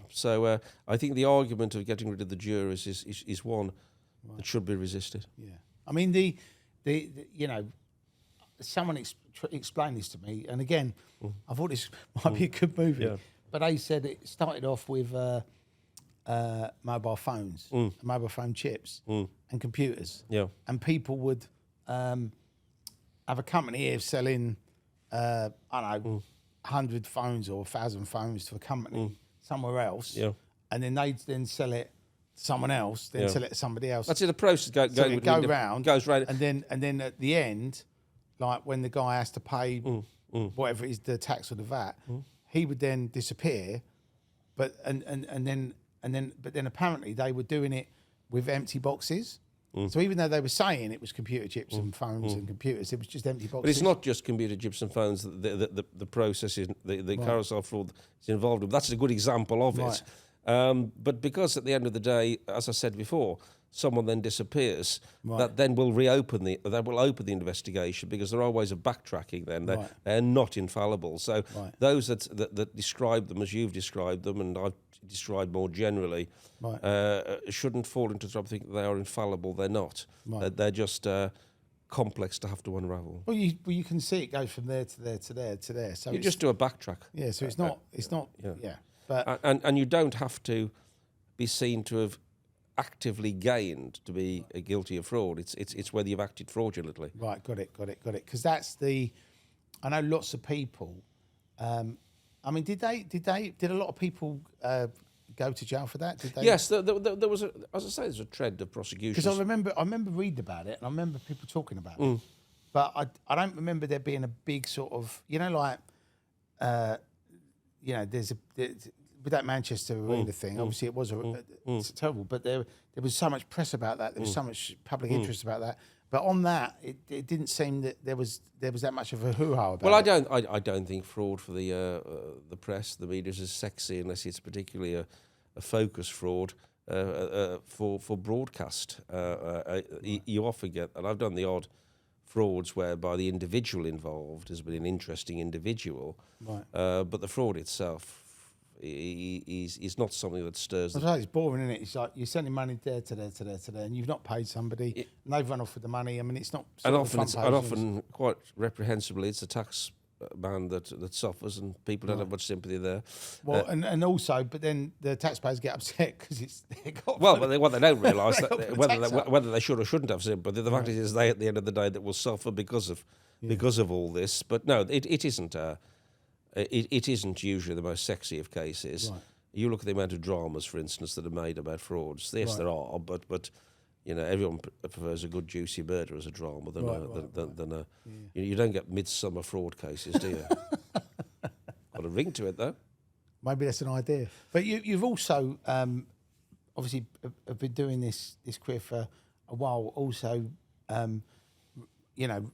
So I think the argument of getting rid of the jurors is one that should be resisted. Yeah. I mean, the you know, someone explained this to me, and again, I thought this might be a good movie, but they said it started off with mobile phones, mobile phone chips, and computers. Yeah. And people would have a company here selling, I don't know, 100 phones or 1,000 phones to a company somewhere else, and then they'd then sell it to someone else, then sell it to somebody else. That's it. The process goes round, and then at the end, like when the guy has to pay whatever it is, the tax or the VAT, he would then disappear, but then apparently they were doing it with empty boxes. So even though they were saying it was computer chips and phones and computers, it was just empty boxes. But it's not just computer chips and phones. The process is the carousel fraud is involved with. That's a good example of it. But because at the end of the day, as I said before, someone then disappears, that then will open the investigation, because there are ways of backtracking. Then they're not infallible. So those that describe them as you've described them, and I've described more generally, shouldn't fall into the trap of thinking they are infallible. They're not. They're just complex to have to unravel. Well, you can see it goes from there to there to there to there. So you just do a backtrack. Yeah. So it's not. Yeah. But and you don't have to be seen to have actively gained to be guilty of fraud. It's whether you've acted fraudulently. Right. Got it. Because that's the. I know lots of people. I mean, did a lot of people go to jail for that? Did they? Yes, there was, as I say, there's a trend of prosecution. Because I remember reading about it, and I remember people talking about it. But I don't remember there being a big sort of, like, with that Manchester Arena thing. Obviously, it was it's terrible, but there was so much press about that. There was so much public interest about that. But on that, it didn't seem that there was that much of a hoo-ha about it. Well, I don't think fraud for the press, the media, is as sexy unless it's particularly a focus fraud for broadcast. You often get, and I've done the odd frauds whereby the individual involved has been an interesting individual, but the fraud itself is not something that stirs. It's boring, isn't it? It's like you're sending money there to there to there to there, and you've not paid somebody, and they've run off with the money. I mean, it's not. And often, quite reprehensibly, it's the tax man that suffers, and people don't have much sympathy there. Well, and also, but then the taxpayers get upset because it's their got. Well, but what they don't realise whether they should or shouldn't have sympathy. The fact is, they at the end of the day that will suffer because of all this. But no, it isn't. It isn't usually the most sexy of cases. You look at the amount of dramas, for instance, that are made about frauds. Yes, there are, but everyone prefers a good juicy murder as a drama than a. You don't get midsummer fraud cases, do you? Got a ring to it, though. Maybe that's an idea. But you've also obviously have been doing this career for a while. Also.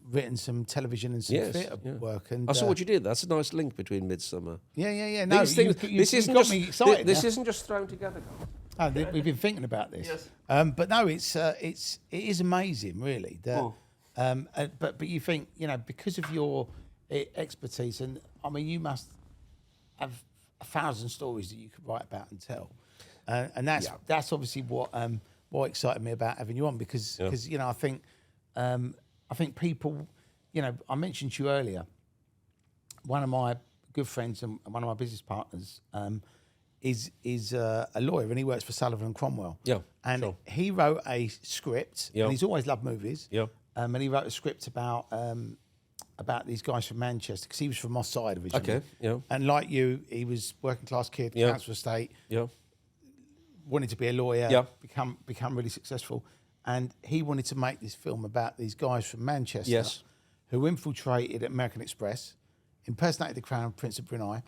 Written some television and some theatre work. And I saw what you did. That's a nice link between Midsummer. Yeah. No, this me excited. This isn't just thrown together. We've been thinking about this. Yes. But no, it is amazing, really. That, but you think, because of your expertise, and I mean, you must have 1,000 stories that you could write about and tell. And that's obviously what excited me about having you on, because I think people, I mentioned to you earlier, one of my good friends and one of my business partners is a lawyer, and he works for Sullivan and Cromwell. Yeah, and he wrote a script, and he's always loved movies. Yeah, and he wrote a script about these guys from Manchester, because he was from Moss Side originally. Okay, yeah. And like you, he was working class kid, council estate. Yeah, wanted to be a lawyer. Yeah, become really successful. And he wanted to make this film about these guys from Manchester who infiltrated American Express, impersonated the Crown Prince of Brunei,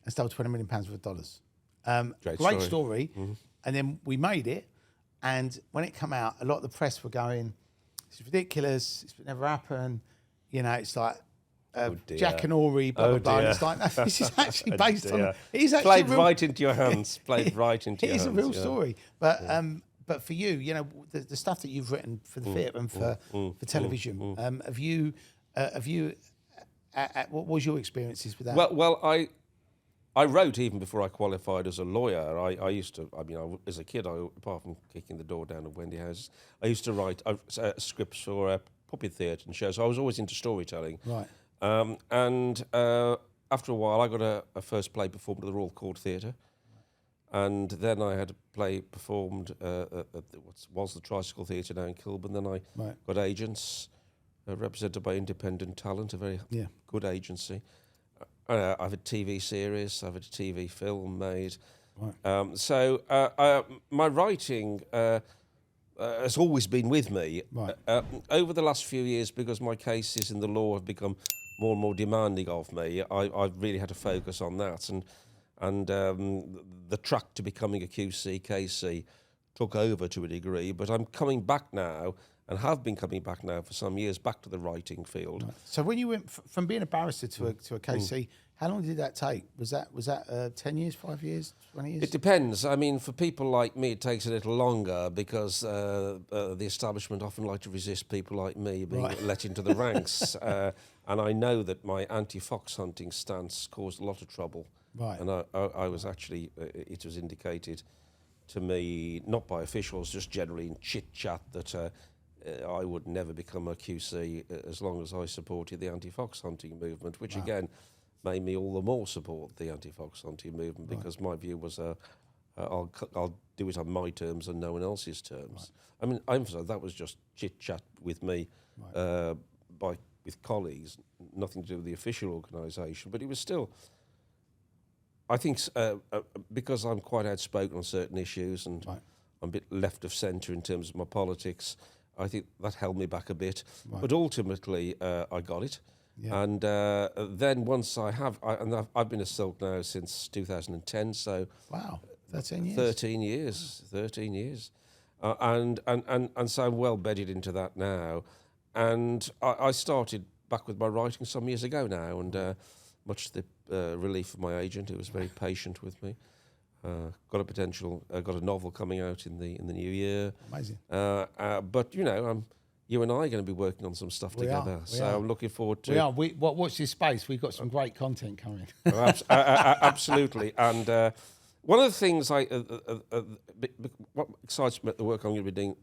and stole $20 million worth of dollars. Great story. Mm-hmm. And then we made it. And when it came out, a lot of the press were going, "This is ridiculous. It's never happened." It's like Jack and Ori, blah, blah, blah. It's like, no, this is actually based on... It is actually played right into your hands. Played right into your hands. It is a real story. But for you, the stuff that you've written for the theatre and for television, what was your experiences with that? Well, I wrote even before I qualified as a lawyer. I used to, as a kid, apart from kicking the door down of Wendy houses, I used to write scripts for puppet theatre and shows. So I was always into storytelling. Right. And after a while, I got a first play performed at the Royal Court Theatre. And then I had a play performed at what was the Tricycle Theatre now in Kilburn. Then I got agents represented by Independent Talent, a very good agency. I've had TV series, I've had a TV film made. Right. So my writing has always been with me. Right. Over the last few years, because my cases in the law have become more and more demanding of me, I've really had to focus on that. And the track to becoming a QC, KC took over to a degree, but I'm coming back now and have been coming back now for some years back to the writing field. Right. So when you went from being a barrister to a KC, how long did that take? Was that 10 years, 5 years, 20 years? It depends. I mean, for people like me, it takes a little longer because the establishment often like to resist people like me being let into the ranks. And I know that my anti-fox hunting stance caused a lot of trouble. Right. And I was actually, it was indicated to me, not by officials, just generally in chit-chat, that I would never become a QC as long as I supported the anti-fox hunting movement, which again made me all the more support the anti-fox hunting movement because my view was I'll do it on my terms and no one else's terms. I mean, I emphasise that was just chit-chat with me with colleagues, nothing to do with the official organisation, but it was still... I think because I'm quite outspoken on certain issues and I'm a bit left of centre in terms of my politics, I think that held me back a bit. Right. But ultimately, I got it. Yeah. And then once I've been a Silk now since 2010, so... Wow, 13 years. 13 years, 13 years. And so I'm well bedded into that now. And I started back with my writing some years ago now, and much to the relief of my agent, who was very patient with me. Got a novel coming out in the new year. Amazing. But you and I are going to be working on some stuff together. So I'm looking forward to. Watch this space. We've got some great content coming. Absolutely. And one of the things what excites me about the work I'm going to be doing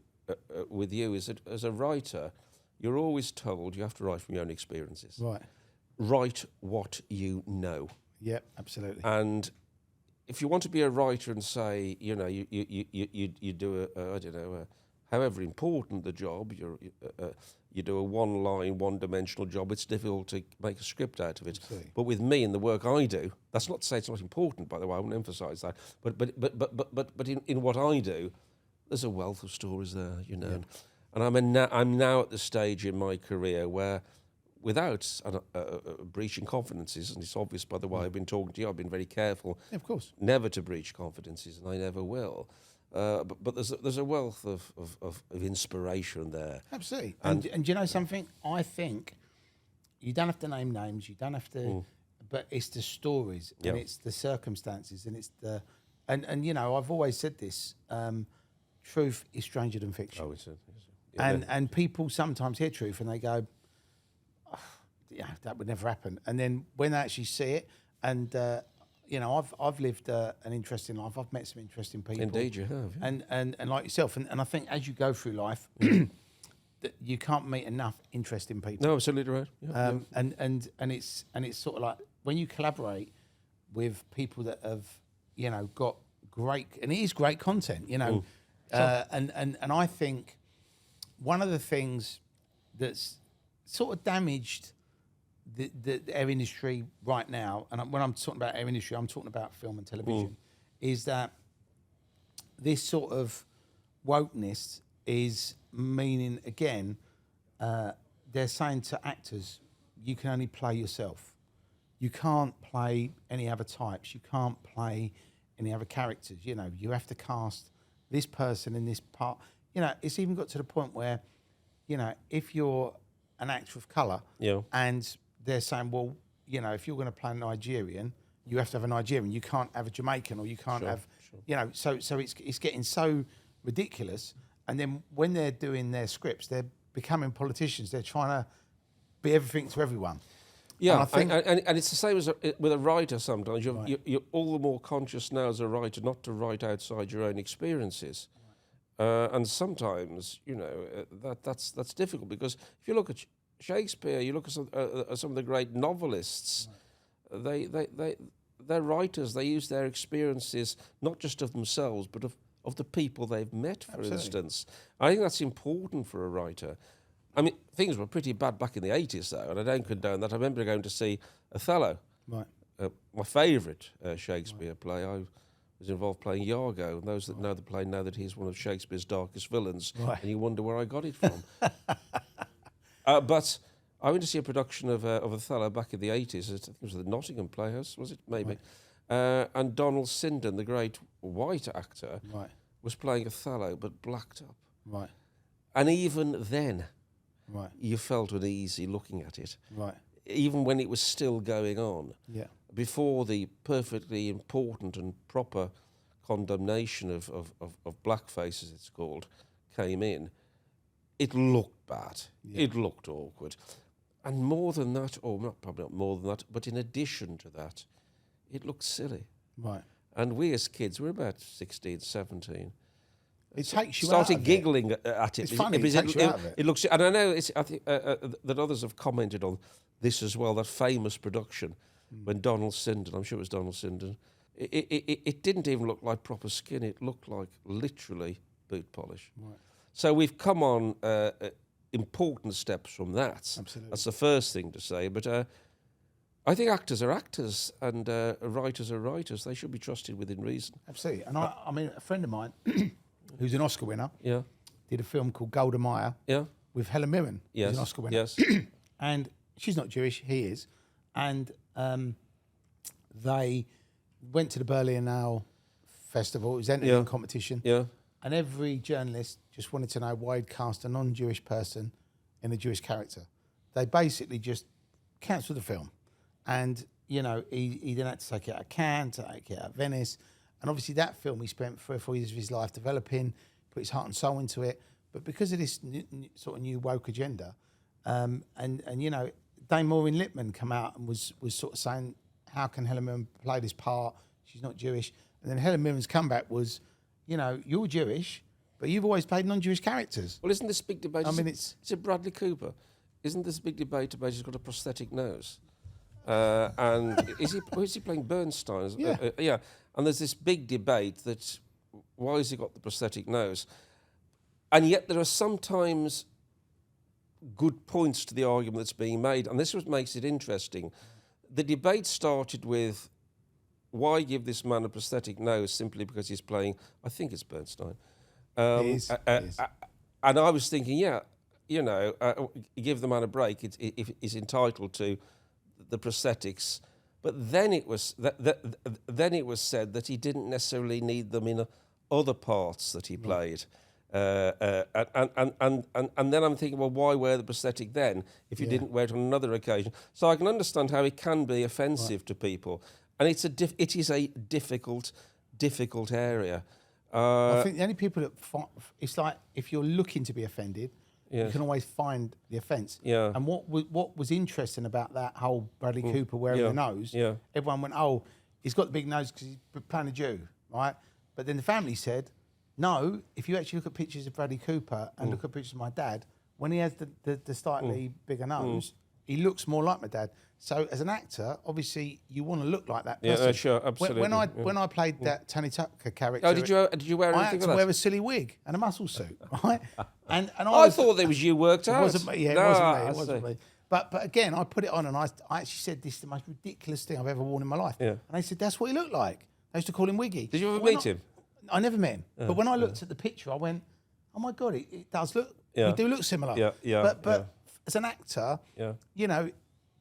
with you is that as a writer, you're always told you have to write from your own experiences. Right. Write what you know. Yeah, absolutely. And if you want to be a writer and say, you do I don't know, however important the job, you do a one-line, one-dimensional job, it's difficult to make a script out of it. Absolutely. But with me and the work I do, that's not to say it's not important, by the way, I won't emphasise that, but in what I do, there's a wealth of stories there, Yeah. And I'm now at the stage in my career where, without breaching confidences, and it's obvious by the way I've been talking to you, I've been very careful, of course, never to breach confidences, and I never will. But there's a wealth of inspiration there. Absolutely. And you know something? I think you don't have to name names. You don't have to, but it's the stories and it's the circumstances and it's the, and I've always said this: truth is stranger than fiction. Oh, it's and people sometimes hear truth and they go, oh, yeah, that would never happen. And then when they actually see it, and I've lived an interesting life. I've met some interesting people. Indeed, you have. Yeah. And like yourself, and I think as you go through life, that you can't meet enough interesting people. No, absolutely right. Yeah, And it's sort of like when you collaborate with people that have got great, and it is great content, and I think one of the things that's sort of damaged the air industry right now, and when I'm talking about air industry, I'm talking about film and television, is that this sort of wokeness is meaning, again, they're saying to actors, you can only play yourself. You can't play any other types. You can't play any other characters. You have to cast this person in this part. It's even got to the point where, if you're an actor of colour and they're saying, well, if you're going to play a Nigerian, you have to have a Nigerian. You can't have a Jamaican, or you can't have, So it's getting so ridiculous. And then when they're doing their scripts, they're becoming politicians. They're trying to be everything to everyone. Yeah, and I think and it's the same as with a writer. Sometimes you're all the more conscious now as a writer not to write outside your own experiences. And sometimes, that's difficult, because if you look at Shakespeare, you look at some of the great novelists, they're writers. They use their experiences not just of themselves, but of the people they've met, for instance. I think that's important for a writer. I mean, things were pretty bad back in the 80s, though, and I don't condone that. I remember going to see Othello, my favourite Shakespeare play. I was involved playing Iago, and those that know the play know that he's one of Shakespeare's darkest villains, and you wonder where I got it from. But I went to see a production of Othello back in the 80s. I think it was the Nottingham Playhouse, was it? Maybe. And Donald Sinden, the great white actor, was playing Othello but blacked up. Right. And even then, Right. you felt uneasy looking at it. Right. Even when it was still going on. Yeah. Before the perfectly important and proper condemnation of blackface, as it's called, came in, it looked bad. Yeah. It looked awkward. And more than that, or probably not more than that, but in addition to that, it looked silly. Right. And we as kids, we're about 16, 17. It takes you started out of giggling it. At it. It's funny, it takes you out of it. It looks, and I know I think that others have commented on this as well, that famous production when Donald Sinden, I'm sure it was Donald Sinden, it didn't even look like proper skin, it looked like literally boot polish. Right. So we've come on important steps from that. Absolutely. That's the first thing to say, but I think actors are actors and writers are writers. They should be trusted within reason. Absolutely. And I mean, a friend of mine who's an Oscar winner did a film called Golda Meir with Helen Mirren, who's an Oscar winner. Yes. And she's not Jewish, he is. And they went to the Berlinale Festival. It was entering competition. Yeah. And every journalist just wanted to know why he'd cast a non-Jewish person in a Jewish character. They basically just cancelled the film. And, you know, he then had to take it out of Cannes, take it out of Venice. And obviously that film he spent 3 or 4 years of his life developing, put his heart and soul into it. But because of this sort of new woke agenda, and you know, Dame Maureen Lipman come out and was sort of saying, how can Helen Mirren play this part? She's not Jewish. And then Helen Mirren's comeback was, you know, you're Jewish, but you've always played non-Jewish characters. Well, isn't this big debate? I mean, it's Bradley Cooper. Isn't this big debate about he's got a prosthetic nose? And is he playing Bernstein? Yeah. Yeah. And there's this big debate that why has he got the prosthetic nose? And yet there are sometimes good points to the argument that's being made, and this is what makes it interesting. The debate started with why give this man a prosthetic nose simply because he's playing, I think it's Bernstein. It is. And I was thinking, you know, give the man a break. If he's entitled to the prosthetics. But then it was then it was said that he didn't necessarily need them in other parts that he played. And then I'm thinking, well, why wear the prosthetic then if you didn't wear it on another occasion? So I can understand how it can be offensive to people, and it is a difficult area. I think the only people that it's like if you're looking to be offended, you can always find the offence. Yeah. And what was interesting about that whole Bradley Cooper wearing the nose, everyone went, oh, he's got the big nose because he's playing a Jew, right? But then the family said, no, if you actually look at pictures of Bradley Cooper and look at pictures of my dad, when he has the slightly bigger nose, he looks more like my dad. So as an actor, obviously you want to look like that person. Yeah, sure, absolutely. When I played that Tony Tucker character, did you wear anything? I had to wear a silly wig and a muscle suit, right? and I thought it was you worked out. It wasn't me. Yeah, it wasn't me. But again, I put it on and I actually said this is the most ridiculous thing I've ever worn in my life. Yeah. And they said that's what he looked like. They used to call him Wiggy. Did you ever meet him? I never met him. But when I looked at the picture, I went, oh my God, it does look. We do look similar. But as an actor, you know,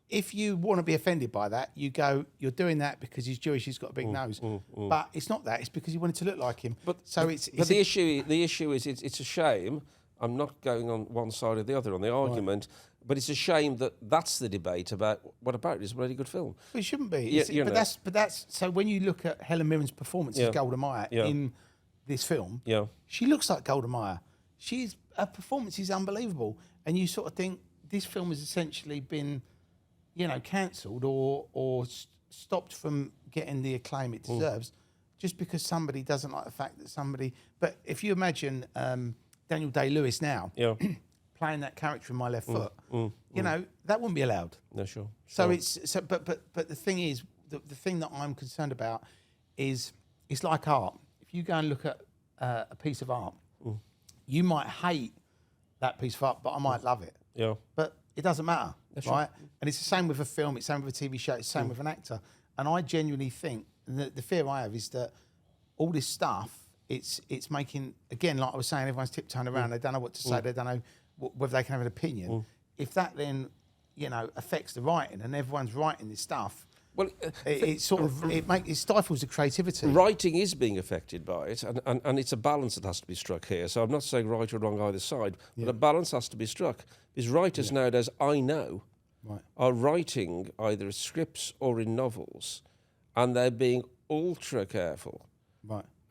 if you want to be offended by that, you go, you're doing that because he's Jewish, he's got a big nose. But it's not that, it's because you wanted to look like him. But the issue is it's a shame. I'm not going on one side or the other on the argument, but it's a shame that that's the debate about what about it is a really good film. Well, it shouldn't be. But that's so when you look at Helen Mirren's performance as Golda Meir in this film, she looks like Golda Meir. Her performance is unbelievable. And you sort of think this film has essentially been, you know, cancelled or stopped from getting the acclaim it deserves just because somebody doesn't like the fact that somebody... But if you imagine Daniel Day-Lewis now playing that character in My Left Foot, you know, that wouldn't be allowed. No, sure. So but the thing is, the thing that I'm concerned about is it's like art. If you go and look at a piece of art, you might hate that piece of art, but I might love it. Yeah. But it doesn't matter, right? And it's the same with a film, it's the same with a TV show, it's the same with an actor. And I genuinely think, the fear I have is that all this stuff, it's making, again, like I was saying, everyone's tiptoeing around, they don't know what to say, they don't know whether they can have an opinion. If that then, you know, affects the writing and everyone's writing this stuff, Well, it stifles the creativity. writing is being affected by it, and it's a balance that has to be struck here. So I'm not saying right or wrong either side, but a balance has to be struck. Because writers nowadays, I know, are writing either scripts or in novels, and they're being ultra careful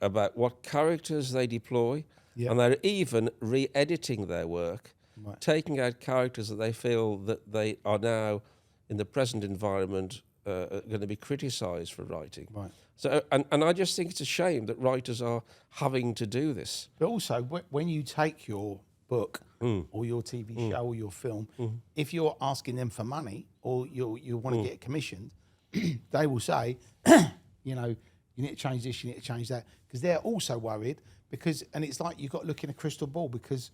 about what characters they deploy, and they're even re-editing their work, taking out characters that they feel that they are now, in the present environment, going to be criticised for writing. So, and I just think it's a shame that writers are having to do this. But also, when you take your book or your TV show or your film, if you're asking them for money or you want to get it commissioned, they will say, you know, you need to change this, you need to change that, because they're also worried. And it's like you've got to look in a crystal ball, because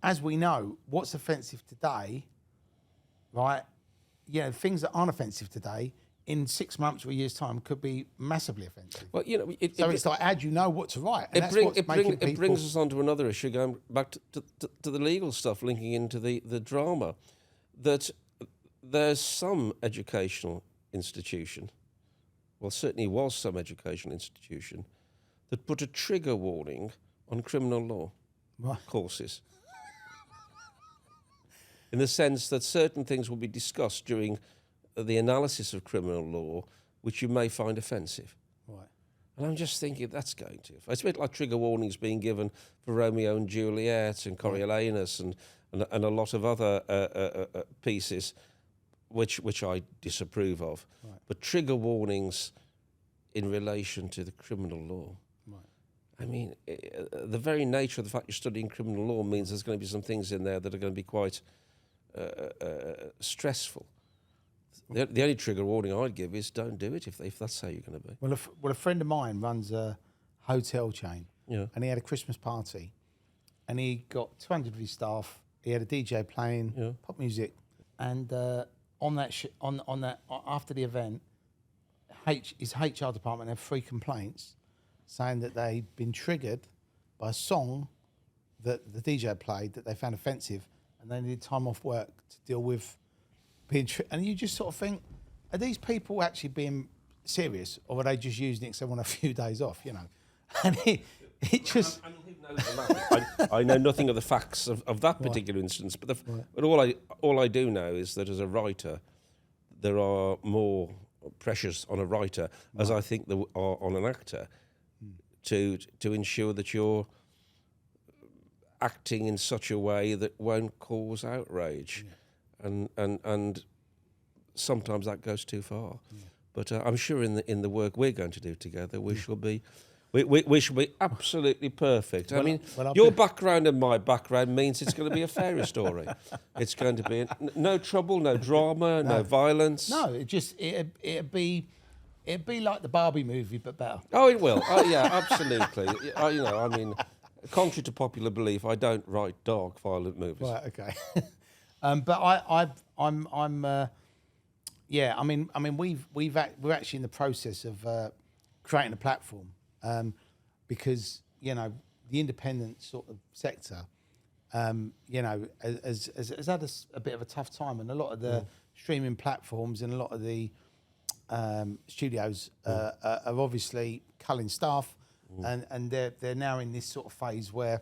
as we know, what's offensive today, right? Yeah, things that aren't offensive today, in 6 months or a year's time, could be massively offensive. Well, you know, it's like, how do you know what to write? And it brings us on to another issue, going back to the legal stuff, linking into the drama, that there's some educational institution, well, certainly was some educational institution, that put a trigger warning on criminal law courses. In the sense that certain things will be discussed during the analysis of criminal law, which you may find offensive. And I'm just thinking that's going to. It's a bit like trigger warnings being given for Romeo and Juliet and Coriolanus and a lot of other pieces, which I disapprove of. But trigger warnings in relation to the criminal law. I mean, the very nature of the fact you're studying criminal law means there's going to be some things in there that are going to be quite stressful. The only trigger warning I'd give is don't do it if that's how you're going to be. Well, a friend of mine runs a hotel chain, and he had a Christmas party, and he got 200 of his staff. He had a DJ playing pop music, and on that after the event, his HR department had 3 complaints, saying that they'd been triggered by a song that the DJ played that they found offensive, and they needed time off work to deal with being and you just sort of think, are these people actually being serious, or are they just using it because they want a few days off, you know? And it just... I know nothing of the facts of that particular instance, but all I do know is that as a writer, there are more pressures on a writer, as I think there are on an actor, to ensure that you're acting in such a way that won't cause outrage. And sometimes that goes too far. But I'm sure in the work we're going to do together, we shall be absolutely perfect. I mean, your background and my background means it's going to be a fairy story. It's going to be no trouble, no drama, no violence. No, it'd be like the Barbie movie, but better. Oh, it will. Oh, yeah, absolutely. You know, I mean, contrary to popular belief, I don't write dark, violent movies. Right. Okay. But yeah. I mean, we're actually in the process of creating a platform, because you know the independent sort of sector, you know, has had a bit of a tough time, and a lot of the streaming platforms and a lot of the studios are obviously culling staff, and they're now in this sort of phase where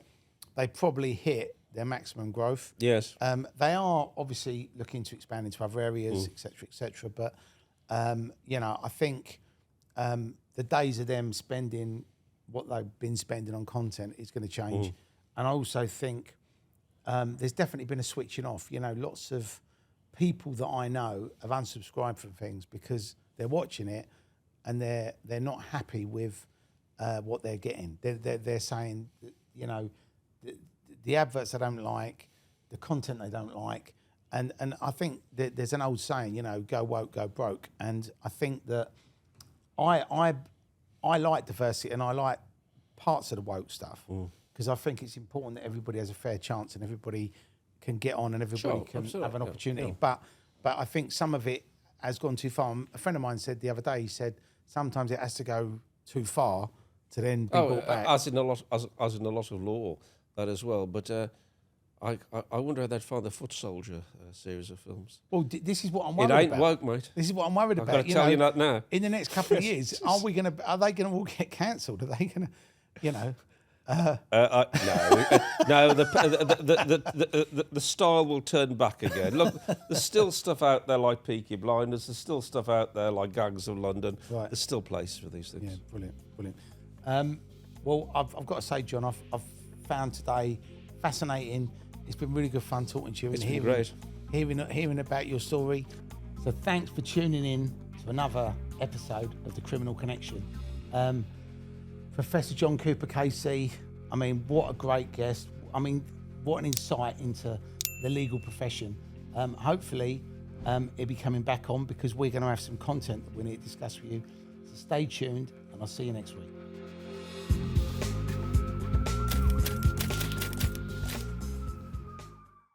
they probably hit their maximum growth. Yes. They are obviously looking to expand into other areas, et cetera. But, you know, I think the days of them spending what they've been spending on content is going to change. And I also think there's definitely been a switching off. You know, lots of people that I know have unsubscribed from things because they're watching it and they're not happy with what they're getting. They're saying, you know, the adverts they don't like, the content they don't like, and I think that there's an old saying, you know, go woke, go broke, and I think that I like diversity and I like parts of the woke stuff because I think it's important that everybody has a fair chance and everybody can get on and everybody can have an opportunity. Yeah. But I think some of it has gone too far. A friend of mine said the other day, he said sometimes it has to go too far to then be brought back. As in a lot of law, that as well. But I wonder how they'd find the Foot Soldier series of films. Well, this is what I'm worried It ain't about. woke, mate. This is what I'm worried I've about. got to tell you that now. In the next couple of years, are they going to all get cancelled? Are they going to, No, the style will turn back again. Look, there's still stuff out there like Peaky Blinders. There's still stuff out there like Gangs of London. Right. There's still places for these things. Yeah, brilliant. Well, I've got to say, John, I've found today fascinating. It's been really good fun talking to you It's and been great. hearing about your story. So thanks for tuning in to another episode of The Criminal Connection. Professor John Cooper KC, I mean, what a great guest. I mean, what an insight into the legal profession. Hopefully, he'll be coming back on because we're going to have some content that we need to discuss with you. So stay tuned and I'll see you next week.